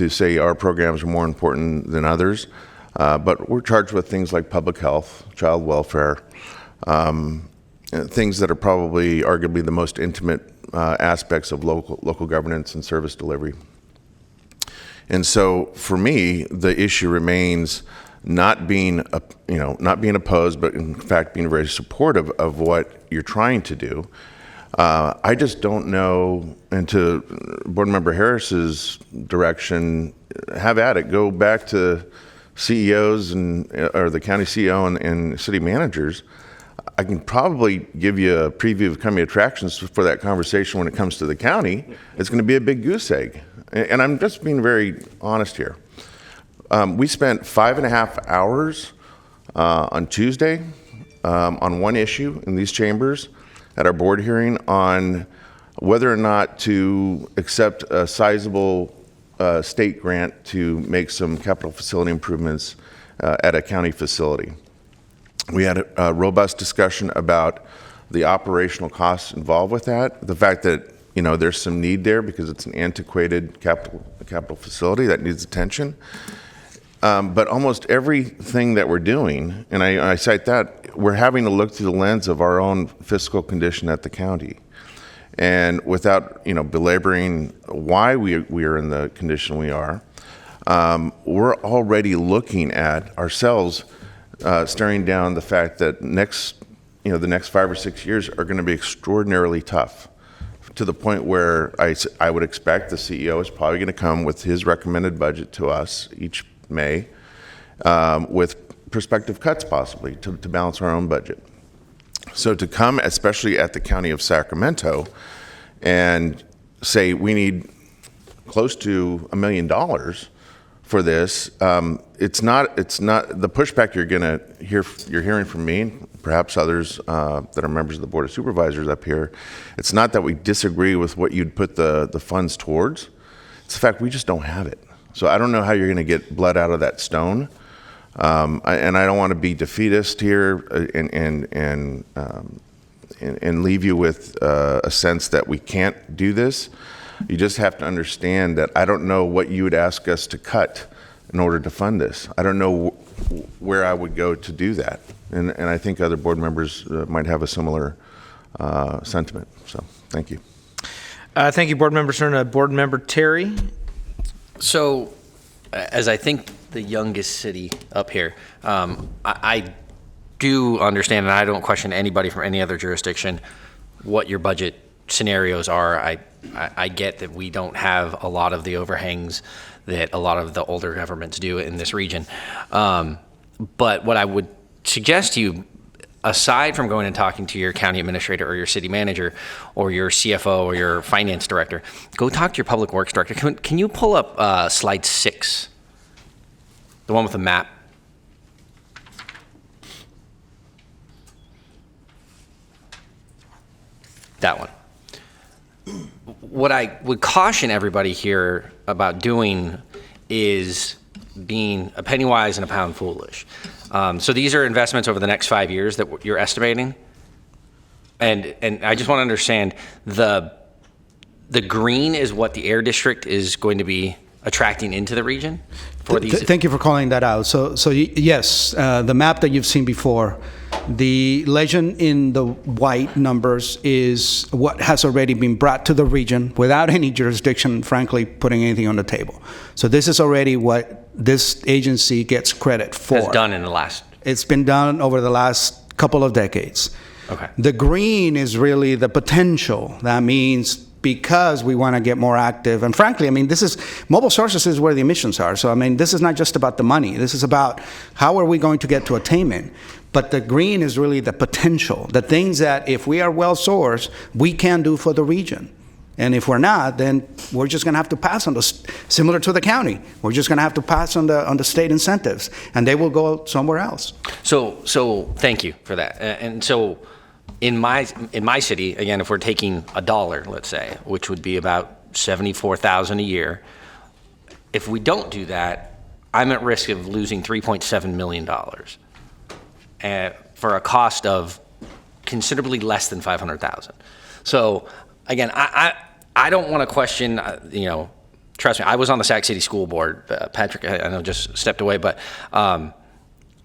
say our programs are more important than others, but we're charged with things like public health, child welfare, things that are probably arguably the most intimate aspects of local governance and service delivery. And so for me, the issue remains not being opposed, but in fact being very supportive of what you're trying to do. I just don't know, and to Board Member Harris's direction, have at it. Go back to CEOs or the county CEO and city managers. I can probably give you a preview of coming attractions for that conversation when it comes to the county. It's going to be a big goose egg. And I'm just being very honest here. We spent 5.5 hours on Tuesday on one issue in these chambers at our board hearing on whether or not to accept a sizable state grant to make some capital facility improvements at a county facility. We had a robust discussion about the operational costs involved with that, the fact that there's some need there because it's an antiquated capital facility that needs attention. But almost everything that we're doing, and I cite that, we're having to look through the lens of our own fiscal condition at the county. And without belaboring why we are in the condition we are, we're already looking at ourselves staring down the fact that the next 5 or 6 years are going to be extraordinarily tough, to the point where I would expect the CEO is probably going to come with his recommended budget to us each May, with prospective cuts possibly to balance our own budget. So to come, especially at the County of Sacramento, and say we need close to $1 million for this, it's not the pushback you're hearing from me, perhaps others that are members of the Board of Supervisors up here. It's not that we disagree with what you'd put the funds towards. It's the fact we just don't have it. So I don't know how you're going to get blood out of that stone. And I don't want to be defeatist here and leave you with a sense that we can't do this. You just have to understand that I don't know what you would ask us to cut in order to fund this. I don't know where I would go to do that. And I think other board members might have a similar sentiment. So thank you. Thank you, Board Member Cerna. Board Member Terry? So, as I think the youngest city up here, I do understand, and I don't question anybody from any other jurisdiction, what your budget scenarios are. I get that we don't have a lot of the overhangs that a lot of the older governments do in this region. But what I would suggest to you, aside from going and talking to your county administrator or your city manager or your CFO or your finance director, go talk to your public works director. Can you pull up slide 6, the one with the map? That one. What I would caution everybody here about doing is being a penny wise and a pound foolish. So these are investments over the next 5 years that you're estimating. And I just want to understand, the green is what the air district is going to be attracting into the region for these. Thank you for calling that out. So yes, the map that you've seen before, the legend in the white numbers is what has already been brought to the region without any jurisdiction, frankly, putting anything on the table. So this is already what this agency gets credit for. Has done in the last. It's been done over the last couple of decades. Okay. The green is really the potential. That means because we want to get more active. And frankly, I mean, mobile sources is where the emissions are. So, I mean, this is not just about the money. This is about how are we going to get to attainment. But the green is really the potential, the things that if we are well sourced, we can do for the region. And if we're not, then we're just going to have to pass on those, similar to the county. We're just going to have to pass on the state incentives, and they will go somewhere else. So thank you for that. And so in my city, again, if we're taking $1, let's say, which would be about $74,000 a year, if we don't do that, I'm at risk of losing $3.7 million for a cost of considerably less than $500,000. So again, I don't want to question, trust me, I was on the Sac City School Board. Patrick, I know, just stepped away, but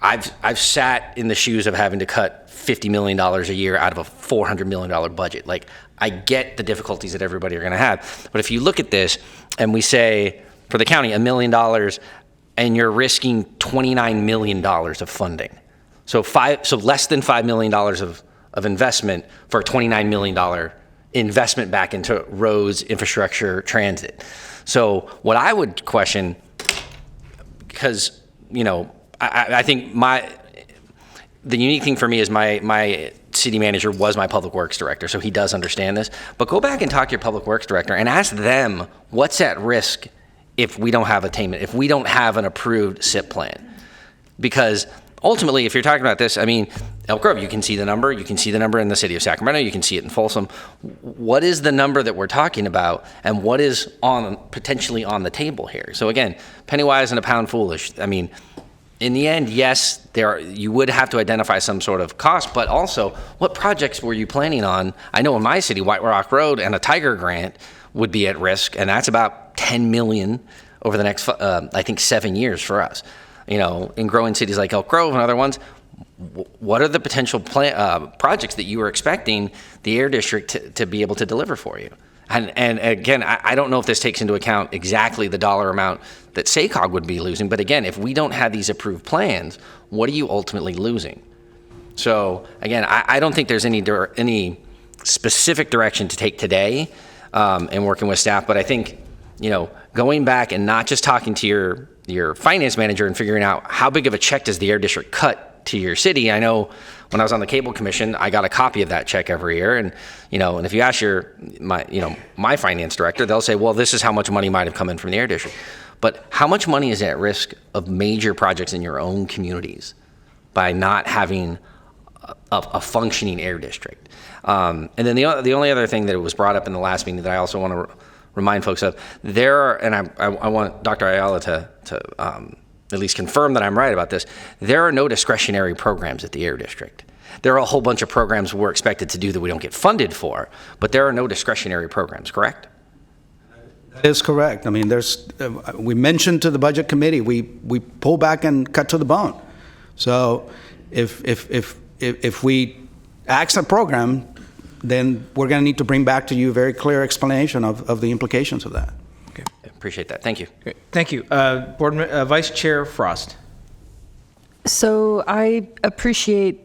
I've sat in the shoes of having to cut $50 million a year out of a $400 million budget. Like, I get the difficulties that everybody are going to have. But if you look at this and we say, for the county, $1 million, and you're risking $29 million of funding. So less than $5 million of investment for a $29 million investment back into roads, infrastructure, transit. So what I would question, because, I think the unique thing for me is my city manager was my public works director, so he does understand this. But go back and talk to your public works director and ask them what's at risk if we don't have attainment, if we don't have an approved SIP plan. Because ultimately, if you're talking about this, I mean, Elk Grove, you can see the number. You can see the number in the city of Sacramento. You can see it in Folsom. What is the number that we're talking about, and what is potentially on the table here? So again, penny wise and a pound foolish. I mean, in the end, yes, you would have to identify some sort of cost, but also, what projects were you planning on? I know in my city, White Rock Road and a Tiger Grant would be at risk, and that's about $10 million over the next, I think, 7 years for us. In growing cities like Elk Grove and other ones, what are the potential projects that you were expecting the Air District to be able to deliver for you? And again, I don't know if this takes into account exactly the dollar amount that SACOG would be losing, but again, if we don't have these approved plans, what are you ultimately losing? So again, I don't think there's any specific direction to take today in working with staff, but I think, going back and not just talking to your finance manager and figuring out how big of a check does the Air District cut to your city. I know when I was on the Cable Commission, I got a copy of that check every year, and and if you ask my finance director, they'll say, well, this is how much money might have come in from the Air District. But how much money is at risk of major projects in your own communities by not having a functioning Air District? And then the only other thing that was brought up in the last meeting that I also want to remind folks of, I want Dr. Ayala to at least confirm that I'm right about this. There are no discretionary programs at the Air District. There are a whole bunch of programs we're expected to do that we don't get funded for, but there are no discretionary programs, correct? That is correct. I mean, we mentioned to the budget committee, we pull back and cut to the bone. So if we axe a program, then we're going to need to bring back to you a very clear explanation of the implications of that. Okay. Appreciate that. Thank you. Great. Thank you. Vice Chair Frost. So I appreciate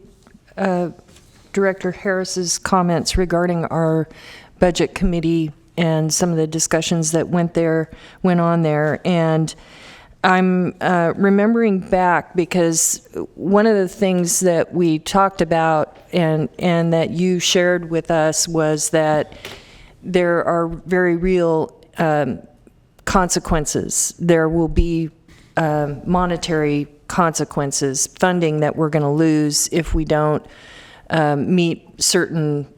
Director Harris's comments regarding our budget committee and some of the discussions that went on there. And I'm remembering back because one of the things that we talked about and that you shared with us was that there are very real consequences. There will be monetary consequences, funding that we're going to lose if we don't meet certain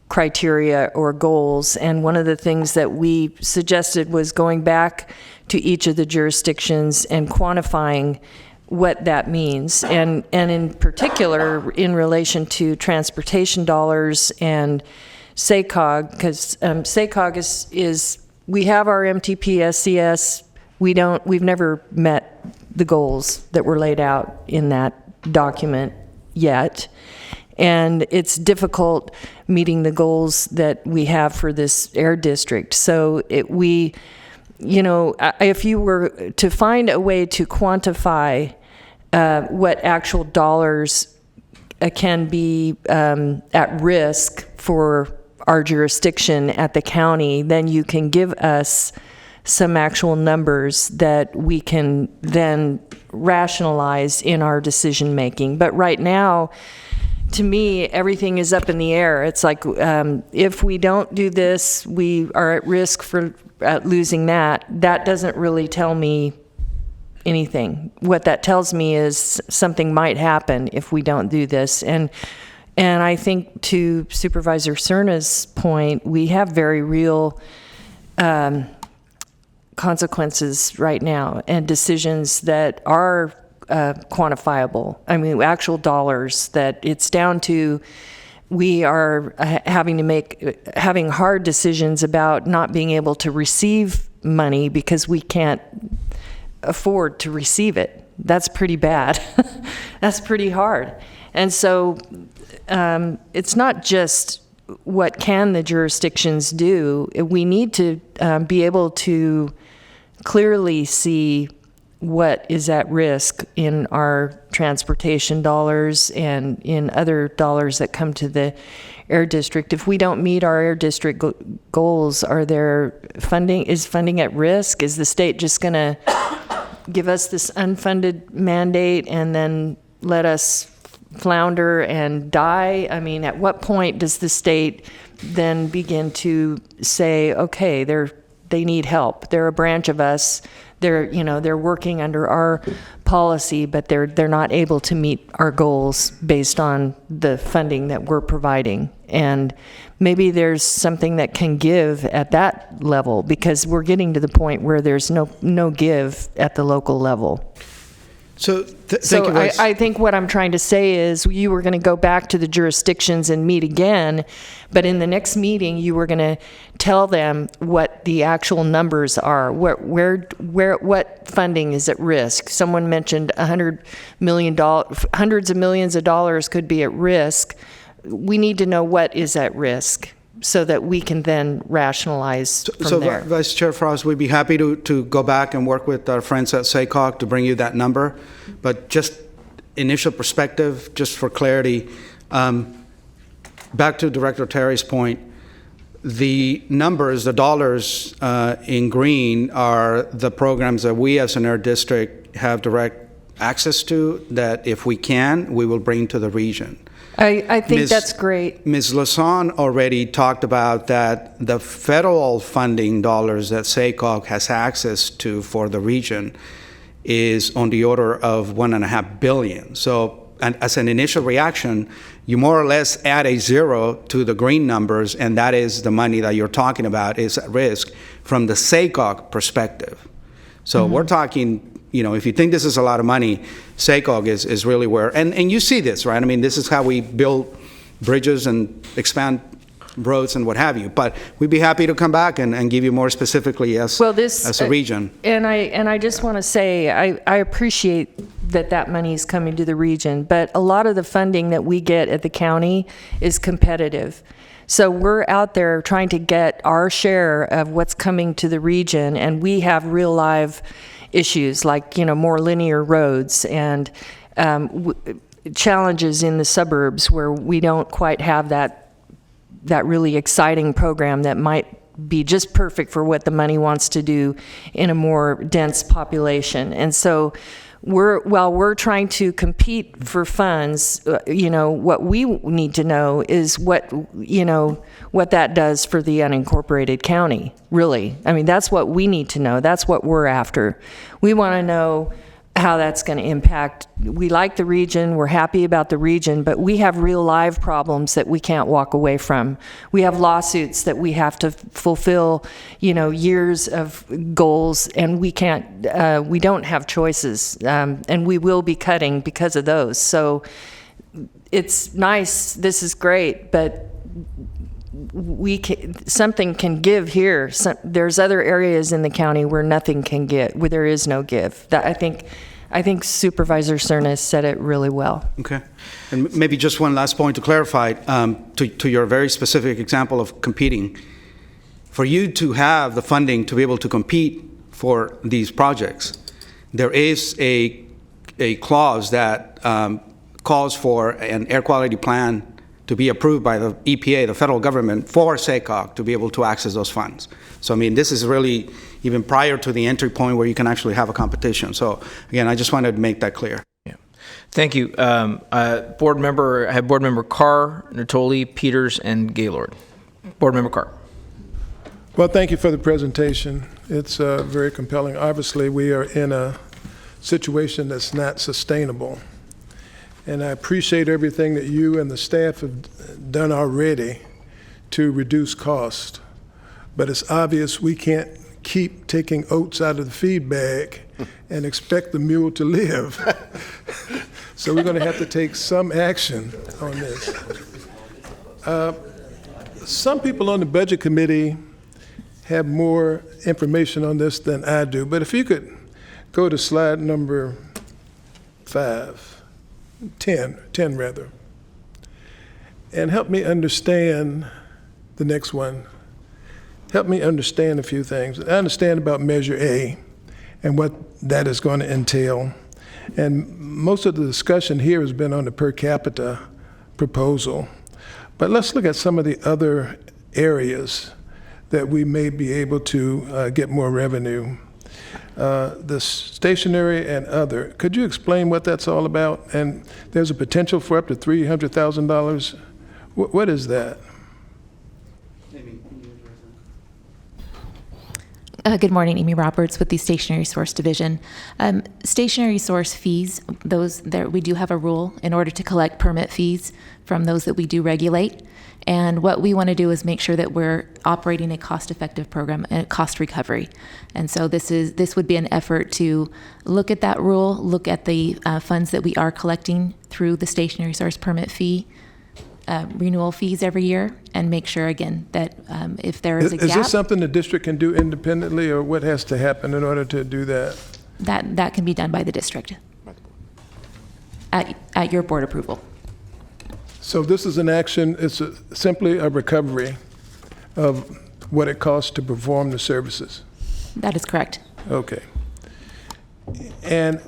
criteria or goals. And one of the things that we suggested was going back to each of the jurisdictions and quantifying what that means. And in particular, in relation to transportation dollars and SACOG, because SACOG is we have our MTP SCS. We've never met the goals that were laid out in that document yet. And it's difficult meeting the goals that we have for this air district. So if you were to find a way to quantify what actual dollars can be at risk for our jurisdiction at the county, then you can give us some actual numbers that we can then rationalize in our decision making. But right now, to me, everything is up in the air. It's like if we don't do this, we are at risk for losing that. That doesn't really tell me anything. What that tells me is something might happen if we don't do this. And I think to Supervisor Cerna's point, we have very real consequences right now and decisions that are quantifiable. I mean, actual dollars that it's down to. We are having hard decisions about not being able to receive money because we can't afford to receive it. That's pretty bad. That's pretty hard. And so it's not just what can the jurisdictions do. We need to be able to clearly see what is at risk in our transportation dollars and in other dollars that come to the air district. If we don't meet our air district goals, is funding at risk? Is the state just going to give us this unfunded mandate and then let us flounder and die? I mean, at what point does the state then begin to say, okay, they need help. They're a branch of us. They're working under our policy, but they're not able to meet our goals based on the funding that we're providing. And maybe there's something that can give at that level, because we're getting to the point where there's no give at the local level. So thank you, Vice. I think what I'm trying to say is you were going to go back to the jurisdictions and meet again, but in the next meeting you were going to tell them what the actual numbers are. What funding is at risk? Someone mentioned $100 million, hundreds of millions of dollars could be at risk. We need to know what is at risk so that we can then rationalize from So, there. Vice Chair Frost, we'd be happy to go back and work with our friends at SACOG to bring you that number. But just initial perspective, just for clarity, back to Director Terry's point, the numbers, the dollars in green are the programs that we as an air district have direct access to, that if we can, we will bring to the region. I think that's great. Ms. Lasan already talked about that the federal funding dollars that SACOG has access to for the region is on the order of $1.5 billion. So, and as an initial reaction, you more or less add a zero to the green numbers, and that is the money that you're talking about is at risk from the SACOG perspective. So we're talking, if you think this is a lot of money, SACOG is really where, and you see this, right? I mean, this is how we build bridges and expand roads and what have you. But we'd be happy to come back and give you more specifically as a region. And I just want to say, I appreciate that money is coming to the region, but a lot of the funding that we get at the county is competitive. So we're out there trying to get our share of what's coming to the region, and we have real live issues like, more linear roads and challenges in the suburbs where we don't quite have that really exciting program that might be just perfect for what the money wants to do in a more dense population. And so while we're trying to compete for funds, what we need to know is what that does for the unincorporated county, really. I mean, that's what we need to know. That's what we're after. We want to know how that's going to impact. We like the region, we're happy about the region, but we have real live problems that we can't walk away from. We have lawsuits that we have to fulfill, years of goals, and we don't have choices, and we will be cutting because of those. So it's nice, this is great, but something can give here. There's other areas in the county where nothing can give, where there is no give. I think Supervisor Cernas said it really well. Okay. And maybe just one last point to clarify, to your very specific example of competing. For you to have the funding to be able to compete for these projects, there is a clause that calls for an air quality plan to be approved by the EPA, the federal government, for SACOG to be able to access those funds. So, I mean, this is really even prior to the entry point where you can actually have a competition. So, again, I just wanted to make that clear. Yeah. Thank you. I have Board Member Carr, Natoli, Peters, and Gaylord. Board Member Carr. Well, thank you for the presentation. It's very compelling. Obviously, we are in a situation that's not sustainable. And I appreciate everything that you and the staff have done already to reduce cost. But it's obvious we can't keep taking oats out of the feed bag and expect the mule to live. So we're going to have to take some action on this. Some people on the Budget Committee have more information on this than I do. But if you could go to slide number 10 rather, and help me understand the next one. Help me understand a few things. I understand about Measure A and what that is going to entail. And most of the discussion here has been on the per capita proposal. But let's look at some of the other areas that we may be able to get more revenue. The stationary and other. Could you explain what that's all about? And there's a potential for up to $300,000. What is that? Good morning, Amy Roberts with the Stationary Source Division. Stationary source fees, we do have a rule in order to collect permit fees from those that we do regulate. And what we want to do is make sure that we're operating a cost-effective program, a cost recovery. And so this would be an effort to look at that rule, look at the funds that we are collecting through the stationary source permit fee, renewal fees every year, and make sure again that if there is a gap. Is this something the district can do independently, or what has to happen in order to do that? That can be done by the district at your board approval. So this is an action, simply a recovery of what it costs to perform the services? That is correct. Okay. And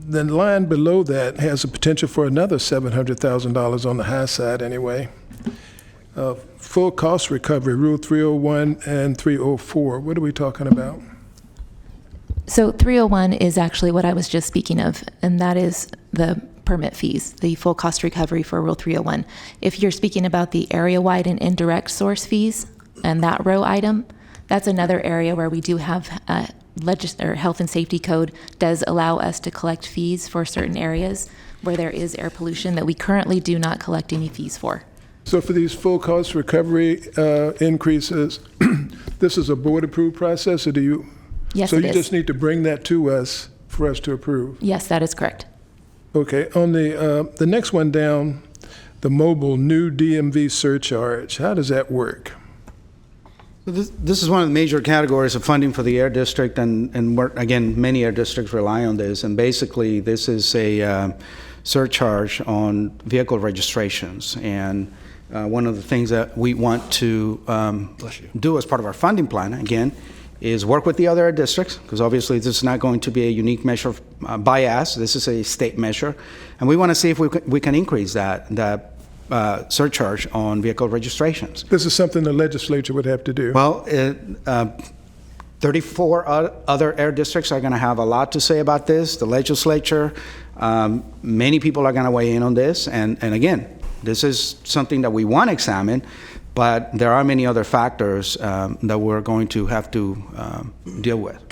the line below that has a potential for another $700,000 on the high side anyway. Full cost recovery, Rule 301 and 304. What are we talking about? So 301 is actually what I was just speaking of, and that is the permit fees, the full cost recovery for Rule 301. If you're speaking about the area-wide and indirect source fees and that row item, that's another area where we do have health and safety code does allow us to collect fees for certain areas where there is air pollution that we currently do not collect any fees for. So for these full cost recovery increases, this is a board-approved process, or do you? Yes, so it you is. just need to bring that to us for us to approve? Yes, that is correct. Okay. On the next one down, the mobile new DMV surcharge, how does that work? This is one of the major categories of funding for the air district, and again, many air districts rely on this. And basically, this is a surcharge on vehicle registrations. And one of the things that we want to do as part of our funding plan, again, is work with the other air districts, because obviously this is not going to be a unique measure by us. This is a state measure. And we want to see if we can increase that surcharge on vehicle registrations. This is something the legislature would have to do. Well, 34 other air districts are going to have a lot to say about this. The legislature, many people are going to weigh in on this. And again, this is something that we want to examine, but there are many other factors that we're going to have to deal with.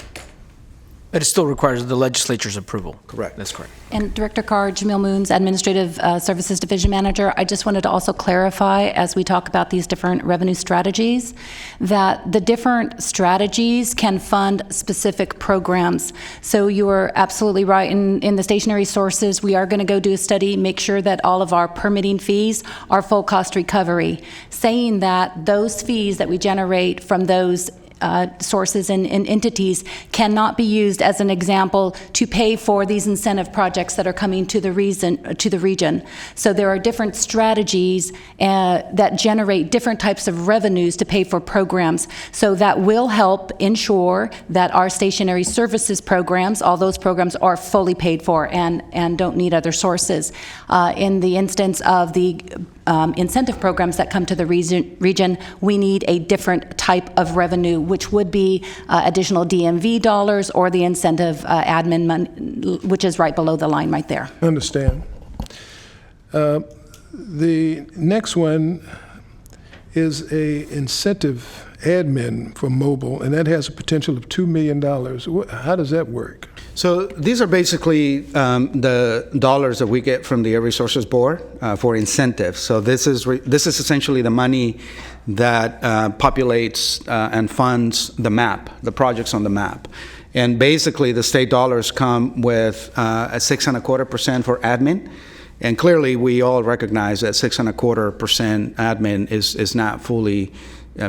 But it still requires the legislature's approval. Correct. That's correct. And Director Carr, Jamil Moons, Administrative Services Division Manager, I just wanted to also clarify, as we talk about these different revenue strategies, that the different strategies can fund specific programs. So you are absolutely right. In the stationary sources, we are going to go do a study, make sure that all of our permitting fees are full cost recovery, saying that those fees that we generate from those sources and entities cannot be used as an example to pay for these incentive projects that are coming to the region. So there are different strategies that generate different types of revenues to pay for programs. So that will help ensure that our stationary services programs, all those programs are fully paid for and don't need other sources. In the instance of the incentive programs that come to the region, we need a different type of revenue, which would be additional DMV dollars or the incentive admin money, which is right below the line right there. Understand. The next one is a incentive admin for mobile, and that has a potential of $2 million. How does that work? So these are basically the dollars that we get from the Air Resources Board for incentives. So this is essentially the money that populates and funds the map, the projects on the map. And basically, the state dollars come with a 6.25% for admin. And clearly, we all recognize that 6.25% admin is not fully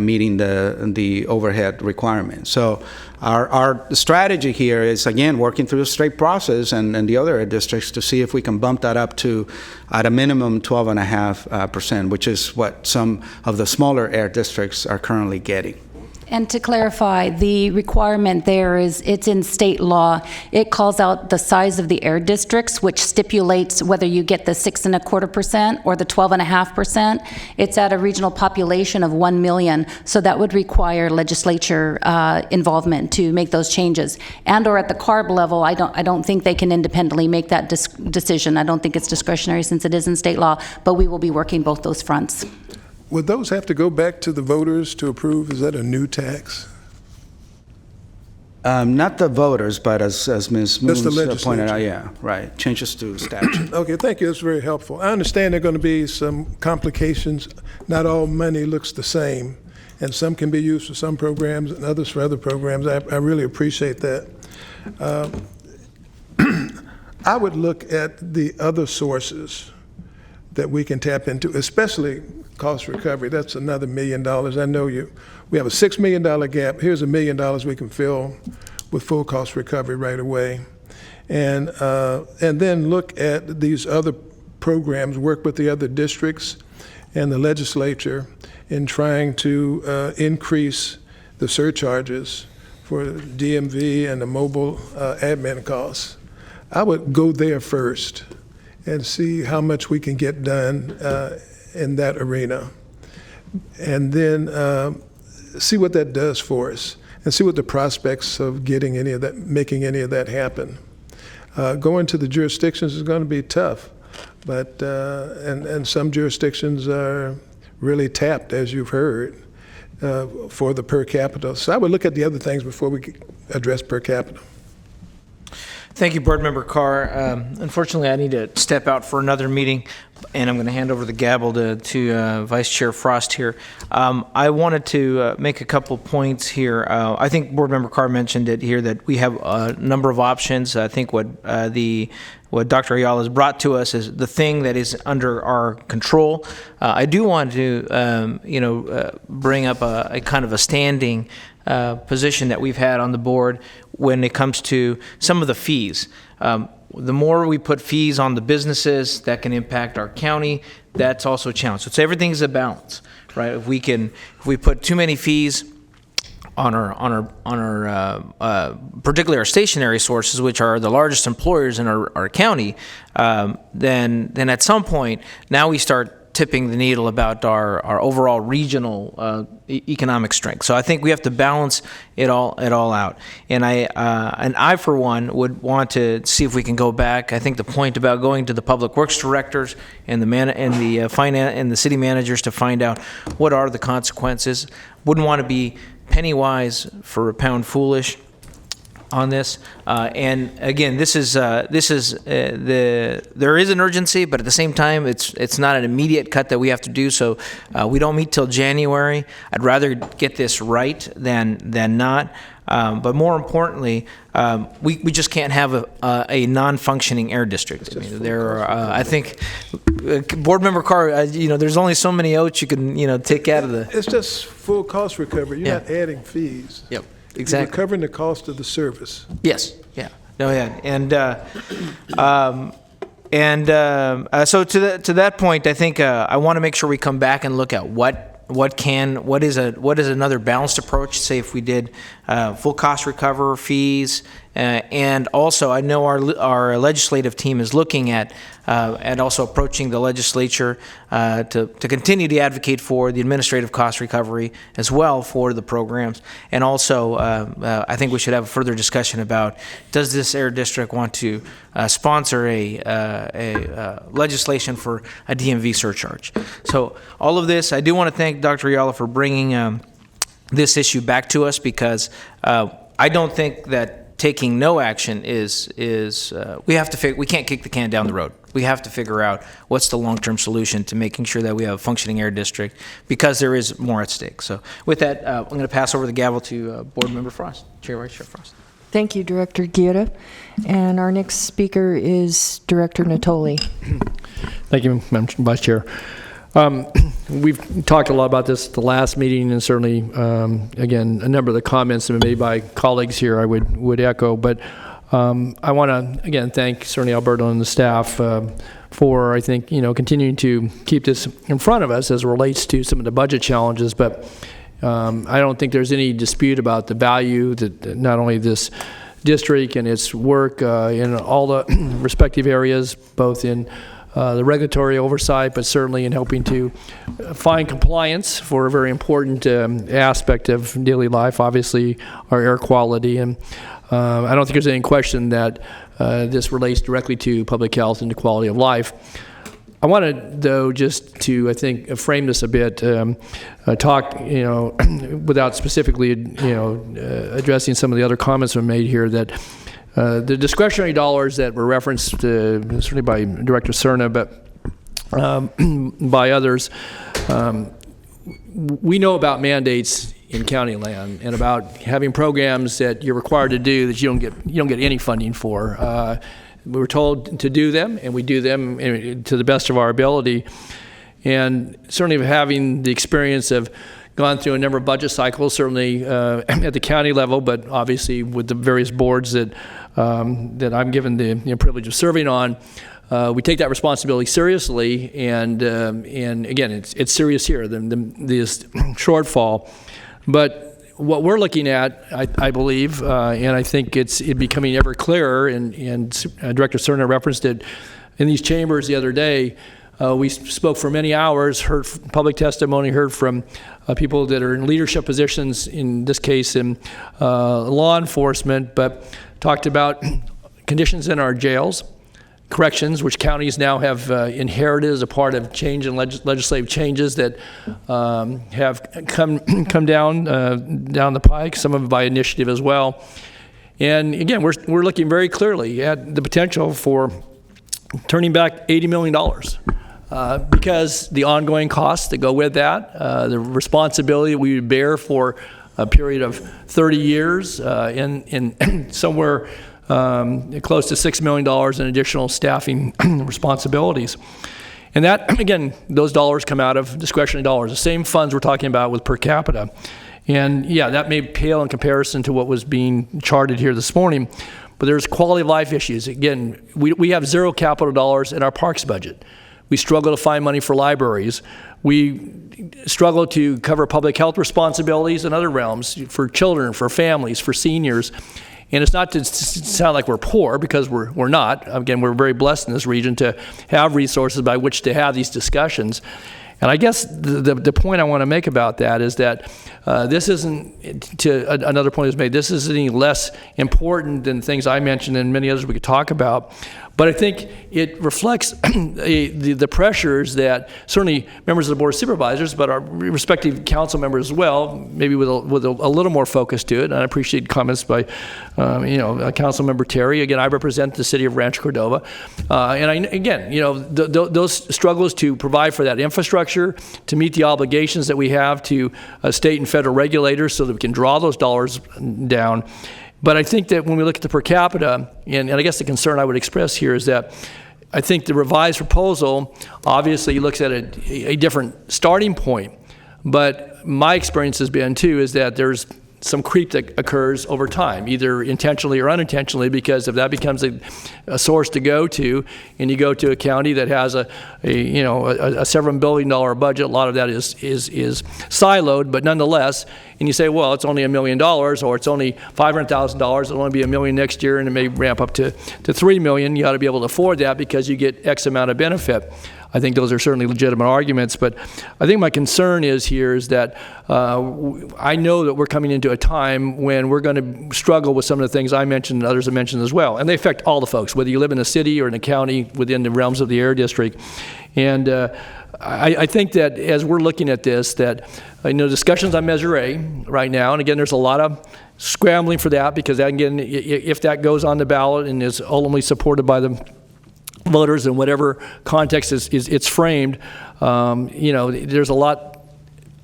meeting the overhead requirement. So our strategy here is, again, working through the straight process and the other districts to see if we can bump that up to, at a minimum, 12.5%, which is what some of the smaller air districts are currently getting. And to clarify, the requirement there is, it's in state law. It calls out the size of the air districts, which stipulates whether you get the 6.25% or the 12.5%. It's at a regional population of 1 million, so that would require legislature involvement to make those changes. And or at the CARB level, I don't think they can independently make that decision. I don't think it's discretionary since it is in state law, but we will be working both those fronts. Would those have to go back to the voters to approve? Is that a new tax? Not the voters, but as Ms. Moons pointed out, legislature. yeah, right, changes to statute. Okay, thank you. That's very helpful. I understand there are going to be some complications. Not all money looks the same, and some can be used for some programs and others for other programs. I really appreciate that. I would look at the other sources that we can tap into, especially cost recovery. That's another $1 million. I know we have a $6 million gap. Here's $1 million we can fill with full cost recovery right away. And then look at these other programs, work with the other districts, and the legislature in trying to increase the surcharges for DMV and the mobile admin costs. I would go there first and see how much we can get done in that arena, and then see what that does for us, and see what the prospects of getting any of that, making any of that happen. Going to the jurisdictions is going to be tough, but and some jurisdictions are really tapped, as you've heard, for the per capita. So I would look at the other things before we address per capita. Thank you, Board Member Carr. Unfortunately, I need to step out for another meeting, and I'm going to hand over the gavel to Vice Chair Frost here. I wanted to make a couple points here. I think Board Member Carr mentioned it here that we have a number of options. I think what Dr. Ayala has brought to us is the thing that is under our control. I do want to, bring up a kind of a standing position that we've had on the board when it comes to some of the fees. The more we put fees on the businesses, that can impact our county. That's also a challenge. So everything's a balance, right? If we put too many fees on our particularly our stationary sources, which are the largest employers in our county, then at some point now we start tipping the needle about our overall regional economic strength. So I think we have to balance it all out. And I for one would want to see if we can go back. I think the point about going to the public works directors and the finance and the city managers to find out what are the consequences. Wouldn't want to be penny wise for a pound foolish on this. And again, there is an urgency, but at the same time, it's not an immediate cut that we have to do. So we don't meet till January. I'd rather get this right than not. But more importantly, we just can't have a non-functioning air district. I mean, there are, I think, Board Member Carr, there's only so many oats you can, take out of the. It's just full cost recovery. You're not adding fees. Yep. Exactly. You're recovering the cost of the service. Yes. Yeah. No. Yeah. So to that point, I think I want to make sure we come back and look at what is another balanced approach. Say if we did full cost recover fees, and also I know our legislative team is looking at and also approaching the legislature to continue to advocate for the administrative cost recovery as well for the programs. And also I think we should have a further discussion about, does this air district want to sponsor a legislation for a DMV surcharge? So all of this, I do want to thank Dr. Ayala for bringing this issue back to us, because I don't think that taking no action is we can't kick the can down the road. We have to figure out what's the long-term solution to making sure that we have a functioning air district, because there is more at stake. So with that, I'm going to pass over the gavel to Board Member Frost, Vice Chair Frost. Thank you, Director Guerra. And our next speaker is Director Natoli. Thank you, Madam Vice Chair. We've talked a lot about this at the last meeting, and certainly, again, a number of the comments that have been made by colleagues here I would echo. But I want to, again, thank certainly Alberto and the staff for, I think, continuing to keep this in front of us as it relates to some of the budget challenges. But I don't think there's any dispute about the value that not only this district and its work in all the respective areas, both in the regulatory oversight, but certainly in helping to find compliance for a very important aspect of daily life, obviously our air quality. And I don't think there's any question that this relates directly to public health and the quality of life. I wanted, though, just to, I think, frame this a bit, talk, without specifically, addressing some of the other comments that were made here, that the discretionary dollars that were referenced, certainly by Director Cerna, but by others, we know about mandates in county land and about having programs that you're required to do that you don't get any funding for. We were told to do them, and we do them to the best of our ability. And certainly having the experience of gone through a number of budget cycles, certainly at the county level, but obviously with the various boards that I'm given the privilege of serving on, we take that responsibility seriously, and again, it's serious here, this shortfall. But what we're looking at, I believe, and I think it's becoming ever clearer, and Director Cerna referenced it in these chambers the other day. We spoke for many hours, heard public testimony, heard from people that are in leadership positions, in this case in law enforcement, but talked about conditions in our jails, corrections, which counties now have inherited as a part of change and legislative changes that have come down the pike, some of it by initiative as well. And again, we're looking very clearly at the potential for turning back $80 million. Because the ongoing costs that go with that, the responsibility that we would bear for a period of 30 years, in somewhere close to $6 million in additional staffing responsibilities. And that, again, those dollars come out of discretionary dollars, the same funds we're talking about with per capita. And yeah, that may pale in comparison to what was being charted here this morning, but there's quality of life issues. Again, we have zero capital dollars in our parks budget. We struggle to find money for libraries. We struggle to cover public health responsibilities in other realms for children, for families, for seniors. And it's not to sound like we're poor, because we're not. Again, we're very blessed in this region to have resources by which to have these discussions. And I guess the point I want to make about that is that this isn't, another point was made, this isn't any less important than things I mentioned and many others we could talk about. But I think it reflects the pressures that certainly members of the Board of Supervisors, but our respective council members as well, maybe with a little more focus to it. And I appreciate comments by, Council Member Terry. Again, I represent the city of Rancho Cordova. Those struggles to provide for that infrastructure, to meet the obligations that we have to state and federal regulators so that we can draw those dollars down. But I think that when we look at the per capita, and I guess the concern I would express here is that I think the revised proposal obviously looks at a different starting point. But my experience has been, too, is that there's some creep that occurs over time, either intentionally or unintentionally, because if that becomes a source to go to, and you go to a county that has a several $7 billion budget, a lot of that is siloed, but nonetheless, and you say, well, it's only $1 million, or it's only $500,000, it'll only be $1 million next year, and it may ramp up to $3 million. You ought to be able to afford that because you get X amount of benefit. I think those are certainly legitimate arguments, but I think my concern is that I know that we're coming into a time when we're going to struggle with some of the things I mentioned and others have mentioned as well, and they affect all the folks, whether you live in a city or in a county within the realms of the Air District. And I think that as we're looking at this, that discussions on Measure A right now, and again, there's a lot of scrambling for that, because again, if that goes on the ballot and is ultimately supported by the voters in whatever context it's framed, there's a lot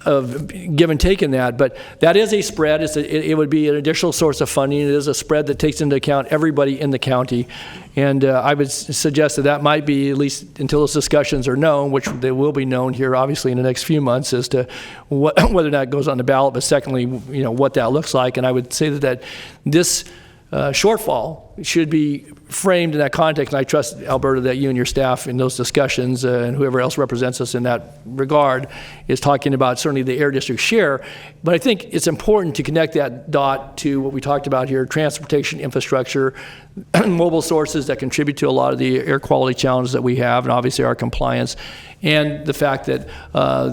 of give and take in that, but that is a spread. It would be an additional source of funding. It is a spread that takes into account everybody in the county, and I would suggest that might be, at least until those discussions are known, which they will be known here obviously in the next few months, as to whether that goes on the ballot, but secondly, what that looks like. And I would say that this shortfall should be framed in that context, and I trust, Alberta, that you and your staff in those discussions and whoever else represents us in that regard is talking about certainly the Air District share. But I think it's important to connect that dot to what we talked about here: transportation infrastructure, mobile sources that contribute to a lot of the air quality challenges that we have, and obviously our compliance, and the fact that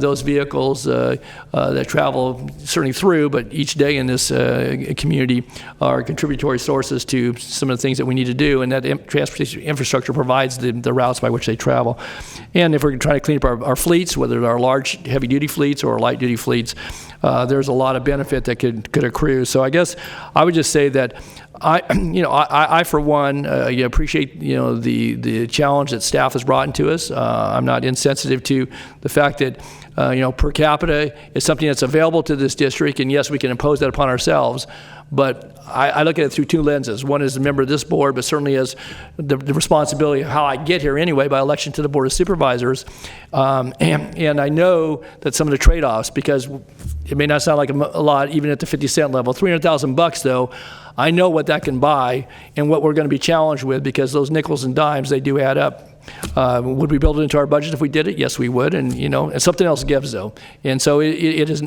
those vehicles that travel certainly through, but each day in this community, are contributory sources to some of the things that we need to do, and that transportation infrastructure provides the routes by which they travel. And if we're trying to clean up our fleets, whether they're large heavy-duty fleets or light-duty fleets, there's a lot of benefit that could accrue. So I guess I would just say that I for one, appreciate the challenge that staff has brought into us. I'm not insensitive to the fact that per capita is something that's available to this district, and yes, we can impose that upon ourselves. But I look at it through two lenses. One is a member of this board, but certainly as the responsibility of how I get here anyway, by election to the Board of Supervisors. And I know that some of the trade-offs, because it may not sound like a lot even at the 50-cent level, $300,000 though, I know what that can buy and what we're going to be challenged with, because those nickels and dimes, they do add up. Would we build it into our budget if we did it? Yes, we would. And and something else gives though. And so there's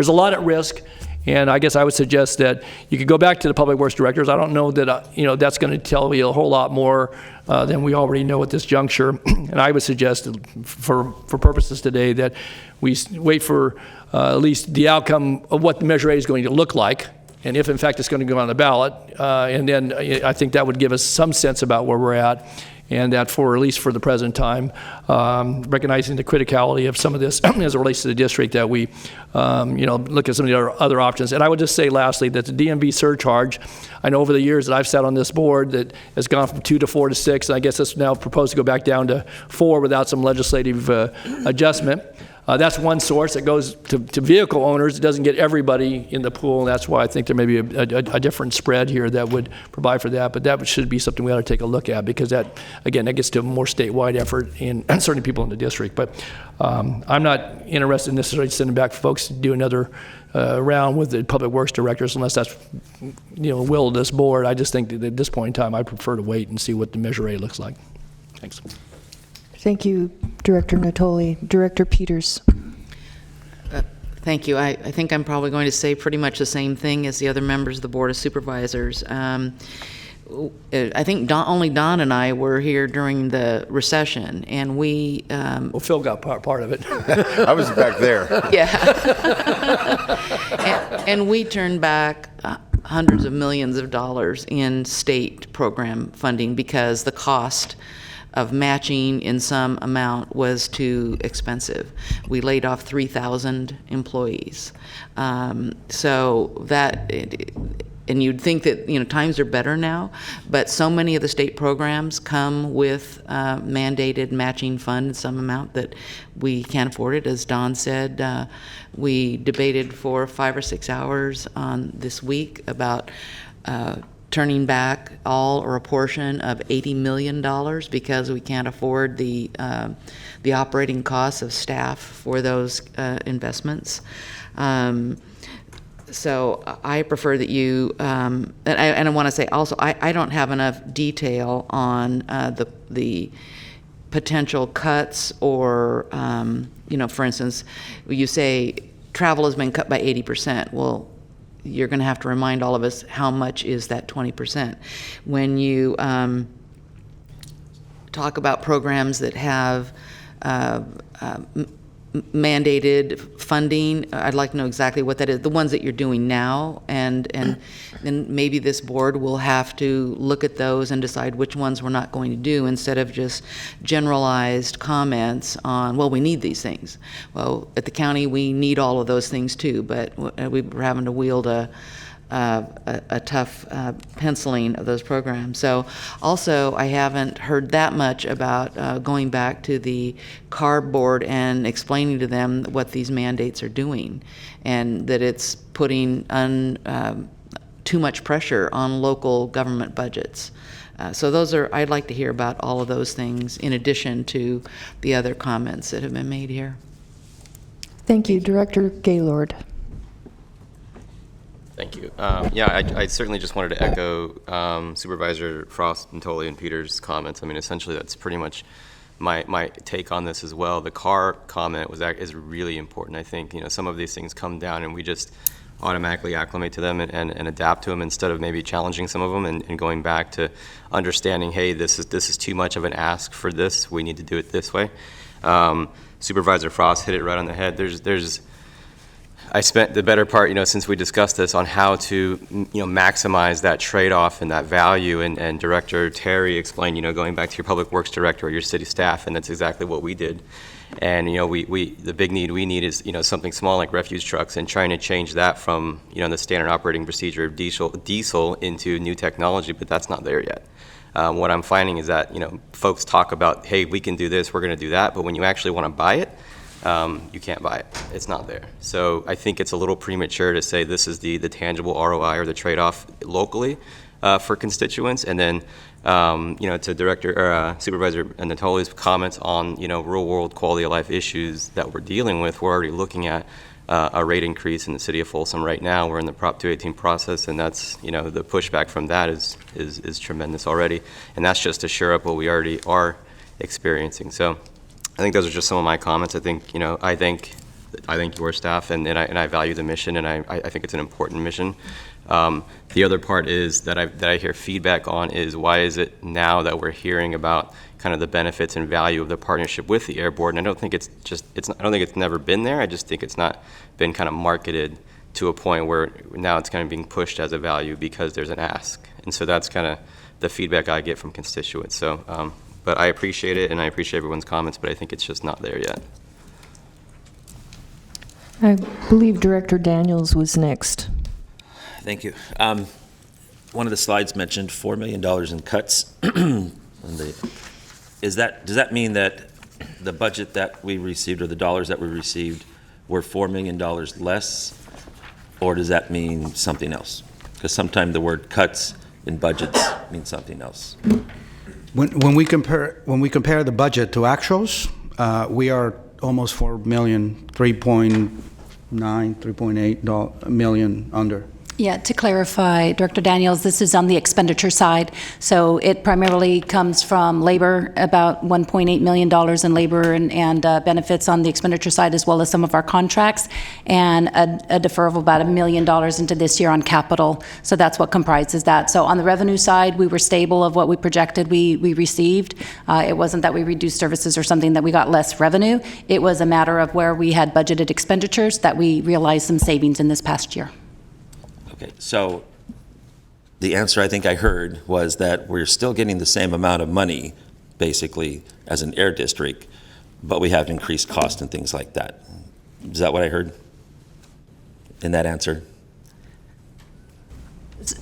a lot at risk. And I guess I would suggest that you could go back to the public works directors. I don't know that that's going to tell you a whole lot more than we already know at this juncture. And I would suggest, for purposes today, that we wait for at least the outcome of what Measure A is going to look like, and if in fact it's going to go on the ballot. And then I think that would give us some sense about where we're at. And that at least for the present time, recognizing the criticality of some of this as it relates to the district, that we, look at some of the other options. And I would just say lastly that the DMV surcharge, I know over the years that I've sat on this board that has gone from 2 to 4 to 6, and I guess it's now proposed to go back down to 4 without some legislative adjustment. That's one source that goes to vehicle owners. It doesn't get everybody in the pool, and that's why I think there may be a different spread here that would provide for that. But that should be something we ought to take a look at, because that gets to a more statewide effort and certainly people in the district. But I'm not interested in necessarily sending back folks to do another round with the public works directors unless that's will of this board. I just think that at this point in time, I prefer to wait and see what the Measure A looks like. Thanks. Thank you, Director Natoli. Director Peters. Thank you. I think I'm probably going to say pretty much the same thing as the other members of the Board of Supervisors. I think only Don and I were here during the recession, and we... well, Phil got part of it. I was back there. Yeah. and we turned back hundreds of millions of dollars in state program funding because the cost of matching in some amount was too expensive. We laid off 3,000 employees. So that, and you'd think that times are better now, but so many of the state programs come with mandated matching fund in some amount that we can't afford it. As Don said, we debated for 5 or 6 hours on this week about turning back all or a portion of $80 million because we can't afford the operating costs of staff for those investmts. So I prefer that you, and I want to say also, I don't have enough detail on the potential cuts or, for instance, you say travel has been cut by 80%. Well, you're going to have to remind all of us how much is that 20%. When you talk about programs that have mandated funding, I'd like to know exactly what that is, the ones that you're doing now, and then maybe this board will have to look at those and decide which ones we're not going to do, instead of just generalized comments on, well, we need these things. Well, at the county, we need all of those things too, but we're having to wield a tough penciling of those programs. So also, I haven't heard that much about going back to the CARB board and explaining to them what these mandates are doing, and that it's putting too much pressure on local government budgets. So I'd like to hear about all of those things in addition to the other comments that have been made here. Thank you. Director Gaylord. Thank you. I certainly just wanted to echo Supervisor Frost and Tolley and Peters' comments. I mean, essentially, that's pretty much my take on this as well. The car comment is really important. I think some of these things come down and we just automatically acclimate to them and adapt to them instead of maybe challenging some of them and going back to understanding, hey, this is too much of an ask for this. We need to do it this way. Supervisor Frost hit it right on the head. I spent the better part, since we discussed this, on how to, maximize that trade-off and that value. And Director Terry explained, going back to your public works director or your city staff, and that's exactly what we did. And the big need we need is something small like refuse trucks, and trying to change that from the standard operating procedure of diesel into new technology, but that's not there yet. What I'm finding is that folks talk about, hey, we can do this, we're going to do that, but when you actually want to buy it, you can't buy it. It's not there. So I think it's a little premature to say this is the tangible ROI or the trade-off locally for constituents. And then, to Director or Supervisor Natoli's comments on real-world quality of life issues that we're dealing with, we're already looking at a rate increase in the city of Folsom right now. We're in the Prop 218 process, and that's, the pushback from that is tremendous already. And that's just to shore up what we already are experiencing. So I think those are just some of my comments. I think, I thank your staff, and I value the mission, and I think it's an important mission. The other part is that I hear feedback on is why is it now that we're hearing about kind of the benefits and value of the partnership with the Air Board, and I don't think I don't think it's never been there. I just think it's not been kind of marketed to a point where now it's kind of being pushed as a value because there's an ask, and so that's kind of the feedback I get from constituents. So, but I appreciate it, and I appreciate everyone's comments, but I think it's just not there yet. I believe Director Daniels was next. Thank you. One of the slides mentioned $4 million in cuts. Does that mean that the budget that we received, or the dollars that we received, were $4 million less, or does that mean something else? Because sometimes the word cuts in budgets means something else. When we compare the budget to actuals, we are almost $4 million, 3.9, 3.8 million under. Yeah, to clarify, Director Daniels, this is on the expenditure side. So it primarily comes from labor, about $1.8 million in labor and benefits on the expenditure side, as well as some of our contracts, and a deferral of about $1 million into this year on capital. So that's what comprises that. So on the revenue side, we were stable of what we projected we received. It wasn't that we reduced services or something that we got less revenue. It was a matter of where we had budgeted expenditures that we realized some savings in this past year. Okay, so the answer I think I heard was that we're still getting the same amount of money, basically, as an air district, but we have increased cost and things like that. Is that what I heard in that answer?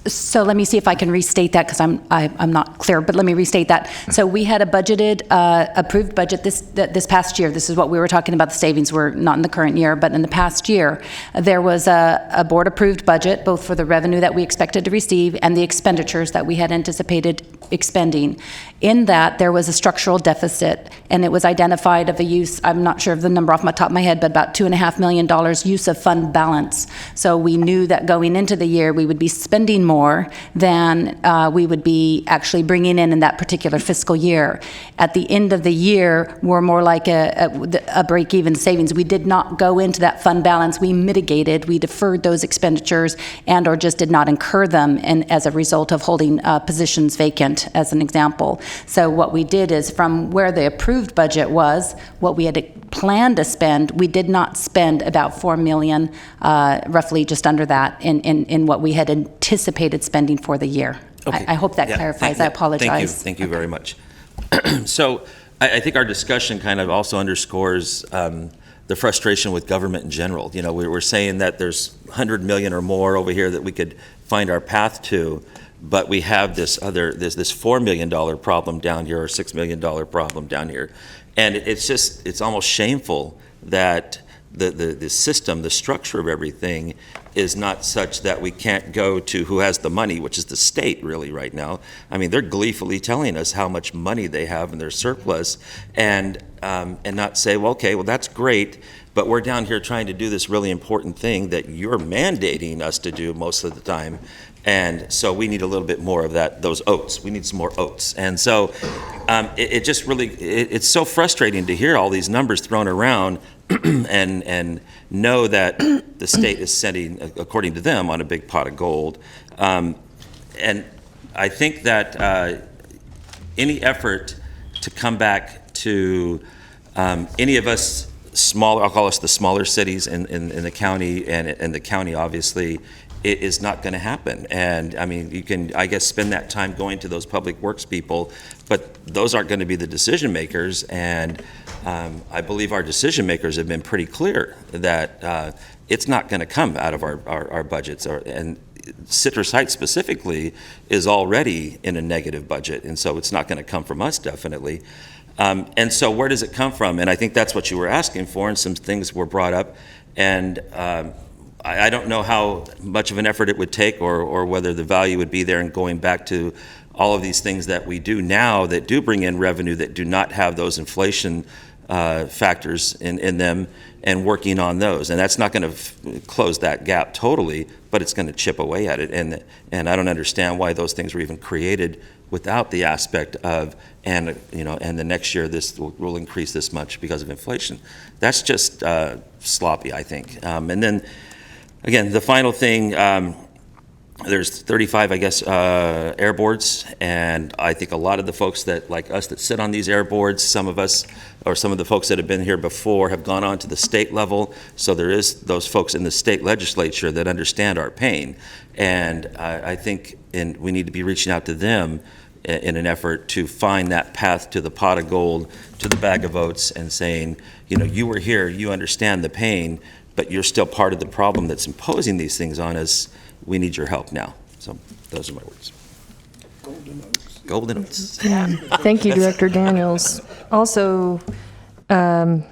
So let me see if I can restate that, because I'm not clear, but let me restate that. So we had a budgeted, approved budget this past year. This is what we were talking about. The savings were not in the current year, but in the past year, there was a board-approved budget, both for the revenue that we expected to receive and the expenditures that we had anticipated expending. In that, there was a structural deficit, and it was identified of a use, I'm not sure of the number off my top of my head, but about $2.5 million use of fund balance. So we knew that going into the year, we would be spending more than we would be actually bringing in that particular fiscal year. At the end of the year, we're more like a break-even savings. We did not go into that fund balance. We mitigated, we deferred those expenditures and or just did not incur them, and as a result of holding positions vacant, as an example. So what we did is, from where the approved budget was, what we had planned to spend, we did not spend about $4 million, roughly just under that, in what we had anticipated spending for the year. Okay. I hope that clarifies. I apologize. Thank you very much. So I think our discussion kind of also underscores the frustration with government in general. You know, we're saying that there's 100 million or more over here that we could find our path to, but we have this $4 million problem down here, or $6 million problem down here. And it's almost shameful that the system, the structure of everything is not such that we can't go to who has the money, which is the state really right now. I mean, they're gleefully telling us how much money they have in their surplus, and not say, well, okay, well, that's great, but we're down here trying to do this really important thing that you're mandating us to do most of the time. And so we need a little bit more of those oats. We need some more oats. And so it just really, it's so frustrating to hear all these numbers thrown around and know that the state is sitting, according to them, on a big pot of gold. And I think that any effort to come back to any of us smaller, I'll call us the smaller cities in the county, and the county obviously, it is not going to happen. And I mean, you can, I guess, spend that time going to those public works people, but those aren't going to be the decision makers. And I believe our decision makers have been pretty clear that it's not going to come out of our budgets. And Citrus Heights specifically is already in a negative budget, and so it's not going to come from us, definitely. And so where does it come from? And I think that's what you were asking for, and some things were brought up. And I don't know how much of an effort it would take, or whether the value would be there in going back to all of these things that we do now that do bring in revenue, that do not have those inflation factors in them and working on those. And that's not going to close that gap totally, but it's going to chip away at it. And I don't understand why those things were even created without the aspect of, and the next year this will increase this much because of inflation. That's just sloppy, I think. And then, again, the final thing, there's 35, I guess, air boards, and I think a lot of the folks that, like us, that sit on these air boards, some of us, or some of the folks that have been here before, have gone on to the state level, so there is those folks in the state legislature that understand our pain, and I think we need to be reaching out to them in an effort to find that path to the pot of gold, to the bag of votes, and saying, you were here, you understand the pain, but you're still part of the problem that's imposing these things on us. We need your help now. So those are my words. Golden oats. Thank you, Director Daniels. Also, we're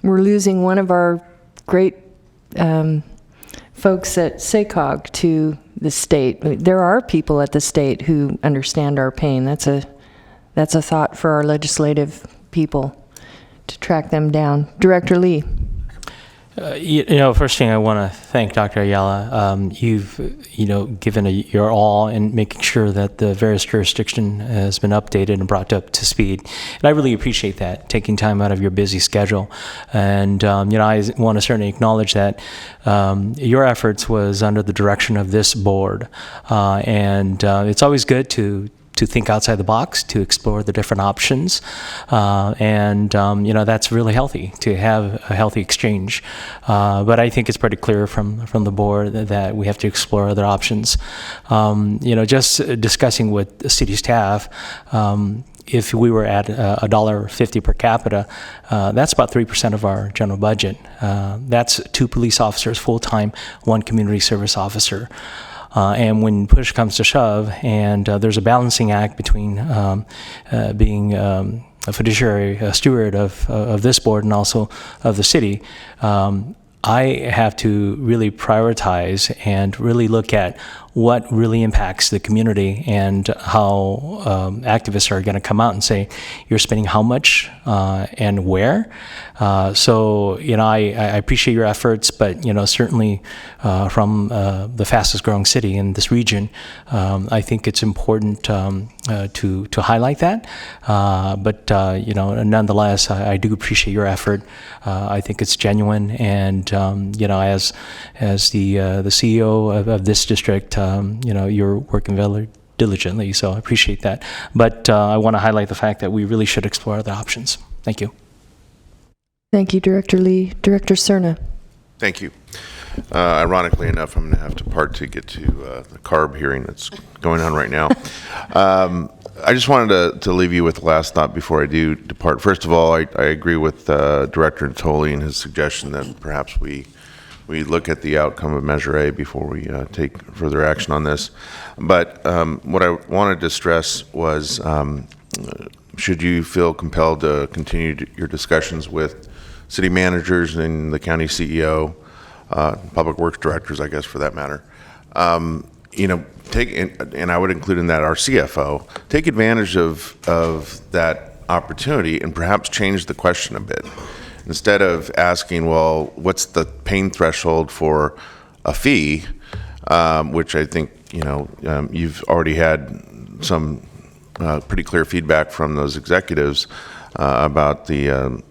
losing one of our great folks at SACOG to the state. There are people at the state who understand our pain. That's a thought for our legislative people to track them down. Director Lee. First thing I want to thank Dr. Ayala. You've, given your all in making sure that the various jurisdiction has been updated and brought up to speed. And I really appreciate that, taking time out of your busy schedule. And, I want to certainly acknowledge that your efforts was under the direction of this board. And it's always good to think outside the box, to explore the different options. That's really healthy, to have a healthy exchange. But I think it's pretty clear from the board that we have to explore other options. Just discussing with the city staff, if we were at $1.50 per capita, that's about 3% of our general budget. That's 2 police officers full-time, 1 community service officer. And when push comes to shove, and there's a balancing act between being a fiduciary, a steward of this board and also of the city, I have to really prioritize and really look at what really impacts the community and how activists are going to come out and say, you're spending how much and where. I appreciate your efforts, but, certainly from the fastest growing city in this region, I think it's important to highlight that. Nonetheless, I do appreciate your effort. I think it's genuine, and, as the CEO of this district, you're working very diligently, so I appreciate that. But I want to highlight the fact that we really should explore other options. Thank you. Thank you, Director Lee. Director Cerna. Thank you. Ironically enough, I'm going to have to part to get to the CARB hearing that's going on right now. I just wanted to leave you with the last thought before I do depart. First of all, I agree with Director Natoli and his suggestion that perhaps we look at the outcome of Measure A before we take further action on this. But what I wanted to stress was, should you feel compelled to continue your discussions with city managers and the county CEO, public works directors, I guess, for that matter, take, and I would include in that our CFO, take advantage of that opportunity and perhaps change the question a bit. Instead of asking, well, what's the pain threshold for a fee, which I think, you've already had some pretty clear feedback from those executives about the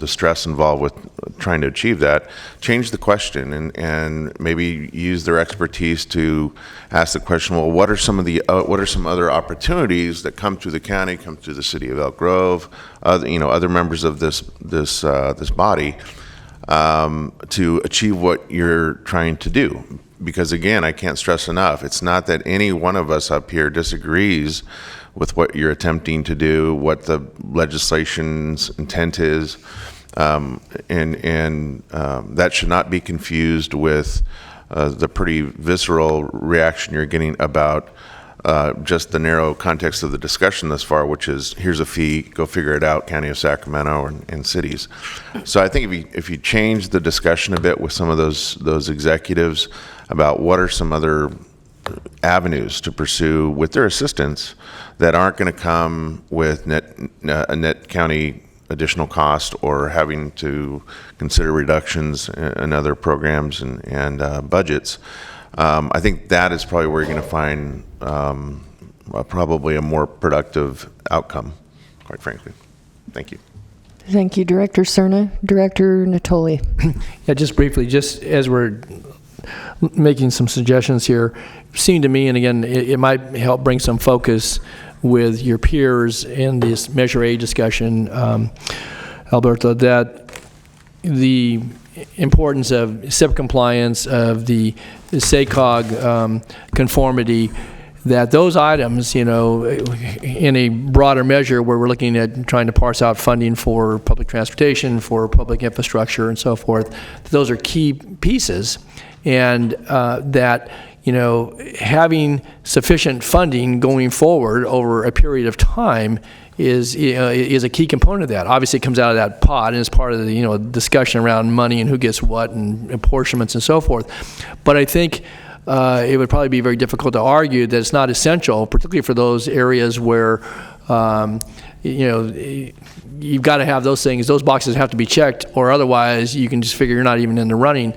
stress involved with trying to achieve that. Change the question and maybe use their expertise to ask the question, well, what are some other opportunities that come through the county, come through the city of Elk Grove, other members of this body, to achieve what you're trying to do. Because again, I can't stress enough, it's not that any one of us up here disagrees with what you're attempting to do, what the legislation's intent is, and that should not be confused with the pretty visceral reaction you're getting about just the narrow context of the discussion thus far, which is, here's a fee, go figure it out, County of Sacramento and cities. So I think if you change the discussion a bit with some of those executives about what are some other avenues to pursue with their assistance that aren't going to come with a net county additional cost or having to consider reductions in other programs and budgets. I think that is probably where you're going to find probably a more productive outcome, quite frankly. Thank you. Thank you, Director Cerna. Director Natoli. Yeah, just briefly, just as we're making some suggestions here, it seemed to me, and again, it might help bring some focus with your peers in this Measure A discussion, Alberto, that the importance of SIP compliance, of the SACOG conformity, that those items, in a broader measure where we're looking at trying to parse out funding for public transportation, for public infrastructure and so forth, those are key pieces, and that having sufficient funding going forward over a period of time is a key component of that. Obviously, it comes out of that pot and is part of the discussion around money and who gets what and apportionments and so forth. But I think it would probably be very difficult to argue that it's not essential, particularly for those areas where you've got to have those things. Those boxes have to be checked, or otherwise you can just figure you're not even in the running.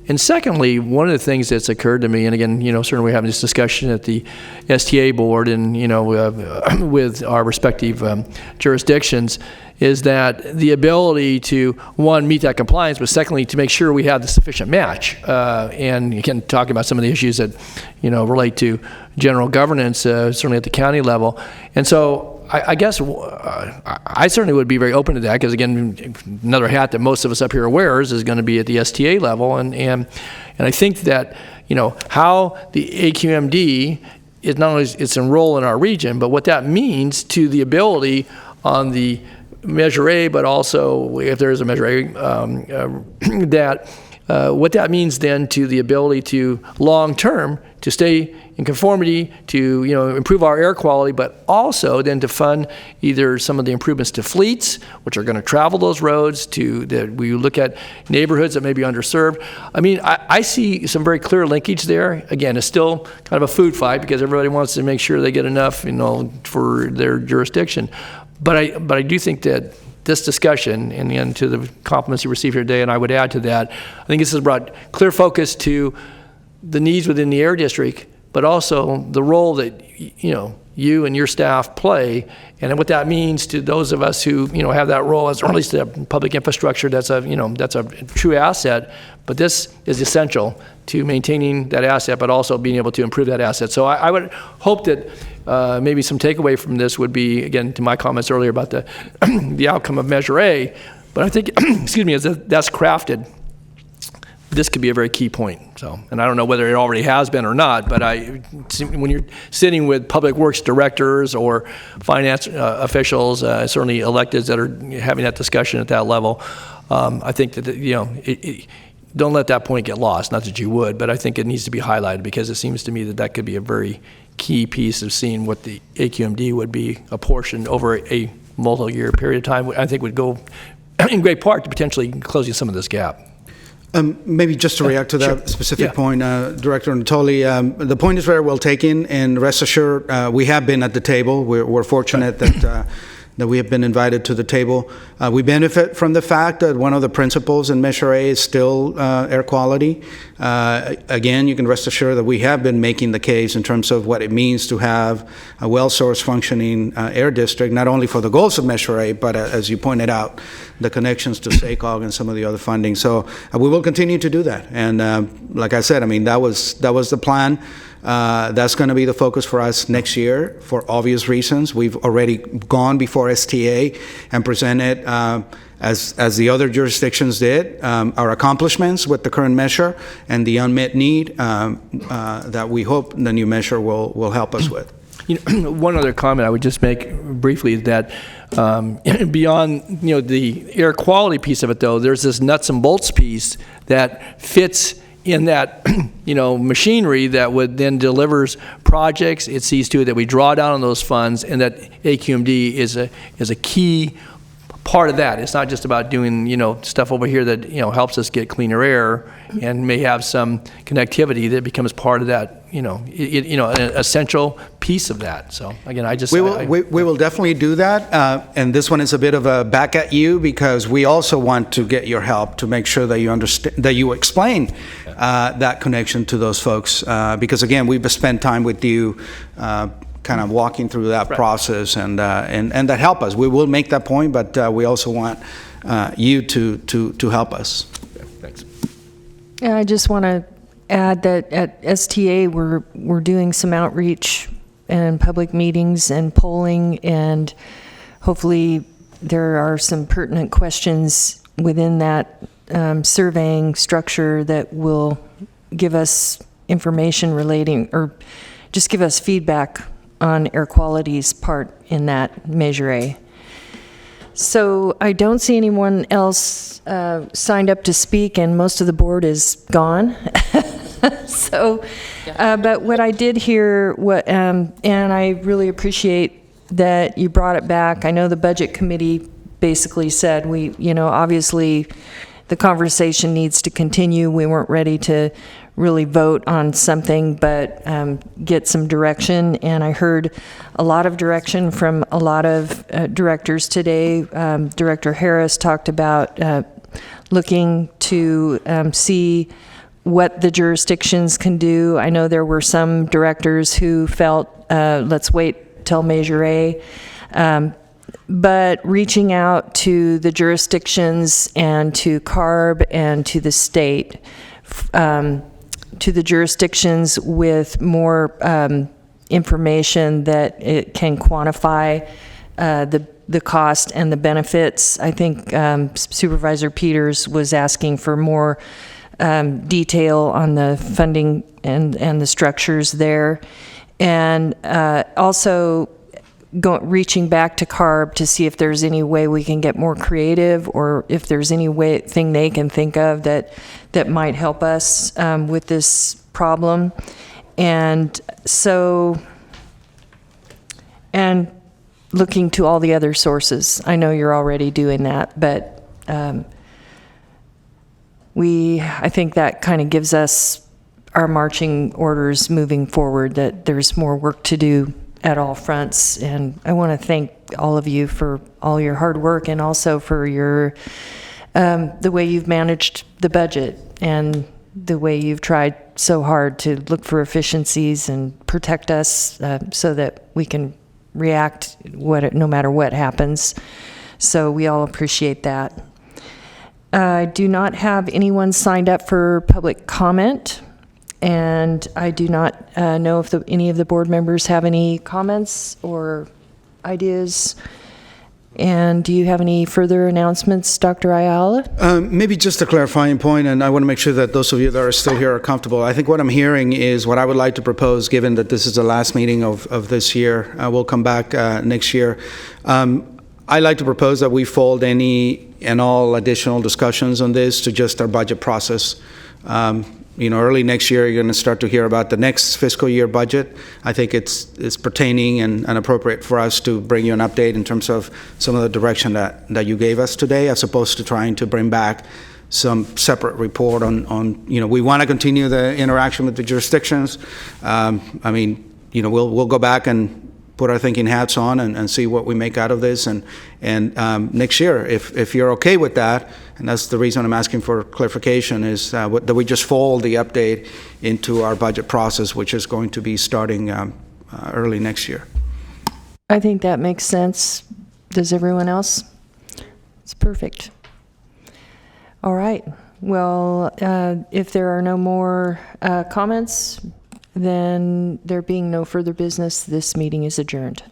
And secondly, one of the things that's occurred to me, and again, certainly we're having this discussion at the STA board and, with our respective jurisdictions, is that the ability to, one, meet that compliance, but secondly, to make sure we have the sufficient match. And you can talk about some of the issues that, relate to general governance, certainly at the county level. And so I guess I certainly would be very open to that, because again, another hat that most of us up here wears is going to be at the STA level, and I think that how the AQMD is not only its role in our region, but what that means to the ability on the Measure A, but also if there is a Measure A, that what that means then to the ability to long term to stay in conformity, to improve our air quality, but also then to fund either some of the improvements to fleets, which are going to travel those roads, to that we look at neighborhoods that may be underserved. I mean, I see some very clear linkage there. Again, it's still kind of a food fight because everybody wants to make sure they get enough, for their jurisdiction. But I do think that this discussion, and to the compliments you received here today, and I would add to that, I think this has brought clear focus to the needs within the Air District, but also the role that you and your staff play, and what that means to those of us who have that role as it relates to public infrastructure. That's a true asset, but this is essential to maintaining that asset, but also being able to improve that asset. So I would hope that maybe some takeaway from this would be, again, to my comments earlier about the outcome of Measure A, but I think, excuse me, as that's crafted, this could be a very key point. So, and I don't know whether it already has been or not, but when you're sitting with public works directors or finance officials, certainly electeds that are having that discussion at that level, I think that don't let that point get lost. Not that you would, but I think it needs to be highlighted, because it seems to me that could be a very key piece of seeing what the AQMD would be apportioned over a multi-year period of time. I think would go in great part to potentially closing some of this gap. Maybe just to react to that specific point, Director Natoli, the point is very well taken, and rest assured, we have been at the table. We're fortunate that we have been invited to the table. We benefit from the fact that one of the principles in Measure A is still air quality. Again, you can rest assured that we have been making the case in terms of what it means to have a well-sourced functioning air district, not only for the goals of Measure A, but as you pointed out, the connections to SACOG and some of the other funding. So we will continue to do that. And like I said, I mean, that was the plan. That's going to be the focus for us next year for obvious reasons. We've already gone before STA and presented, as the other jurisdictions did, our accomplishments with the current measure and the unmet need that we hope the new measure will help us with. One other comment I would just make briefly is that beyond the air quality piece of it, though, there's this nuts and bolts piece that fits in that machinery that would then delivers projects. It sees to it that we draw down on those funds, and that AQMD is a key part of that. It's not just about doing stuff over here that helps us get cleaner air and may have some connectivity that becomes part of that an essential piece of that. So again, We will definitely do that. And this one is a bit of a back at you because we also want to get your help to make sure that you understand, that you explain that connection to those folks. Because again, we've spent time with you kind of walking through that process and that help us. We will make that point, but we also want you to help us. Thanks. Yeah, I just want to add that at STA we're doing some outreach and public meetings and polling, and hopefully there are some pertinent questions within that surveying structure that will give us information relating, or just give us feedback on air quality's part in that Measure A. So I don't see anyone else signed up to speak, and most of the board is gone. So, but what I did hear, and I really appreciate that you brought it back. I know the budget committee basically said obviously the conversation needs to continue. We weren't ready to really vote on something, but get some direction. And I heard a lot of direction from a lot of directors today. Director Harris talked about looking to see what the jurisdictions can do. I know there were some directors who felt, let's wait till Measure A. But reaching out to the jurisdictions and to CARB and to the state, to the jurisdictions with more information that it can quantify the cost and the benefits. I think Supervisor Peters was asking for more detail on the funding and the structures there. And also reaching back to CARB to see if there's any way we can get more creative, or if there's any thing they can think of that might help us with this problem. And so, and looking to all the other sources. I know you're already doing that, but I think that kind of gives us our marching orders moving forward, that there's more work to do at all fronts. And I want to thank all of you for all your hard work, and also for your the way you've managed the budget, and the way you've tried so hard to look for efficiencies and protect us so that we can react no matter what happens. So we all appreciate that. I do not have anyone signed up for public comment, and I do not know if any of the board members have any comments or ideas. And do you have any further announcements, Dr. Ayala? Maybe just a clarifying point, and I want to make sure that those of you that are still here are comfortable. I think what I'm hearing is what I would like to propose, given that this is the last meeting of this year. We'll come back next year. I'd like to propose that we fold any and all additional discussions on this to just our budget process. Early next year, you're going to start to hear about the next fiscal year budget. I think it's pertaining and appropriate for us to bring you an update in terms of some of the direction that you gave us today, as opposed to trying to bring back some separate report on we want to continue the interaction with the jurisdictions. We'll go back and put our thinking hats on and see what we make out of this. And next year, if you're okay with that, and that's the reason I'm asking for clarification, is that we just fold the update into our budget process, which is going to be starting early next year. I think that makes sense. Does everyone else? It's perfect. All right. Well, if there are no more comments, then there being no further business, this meeting is adjourned.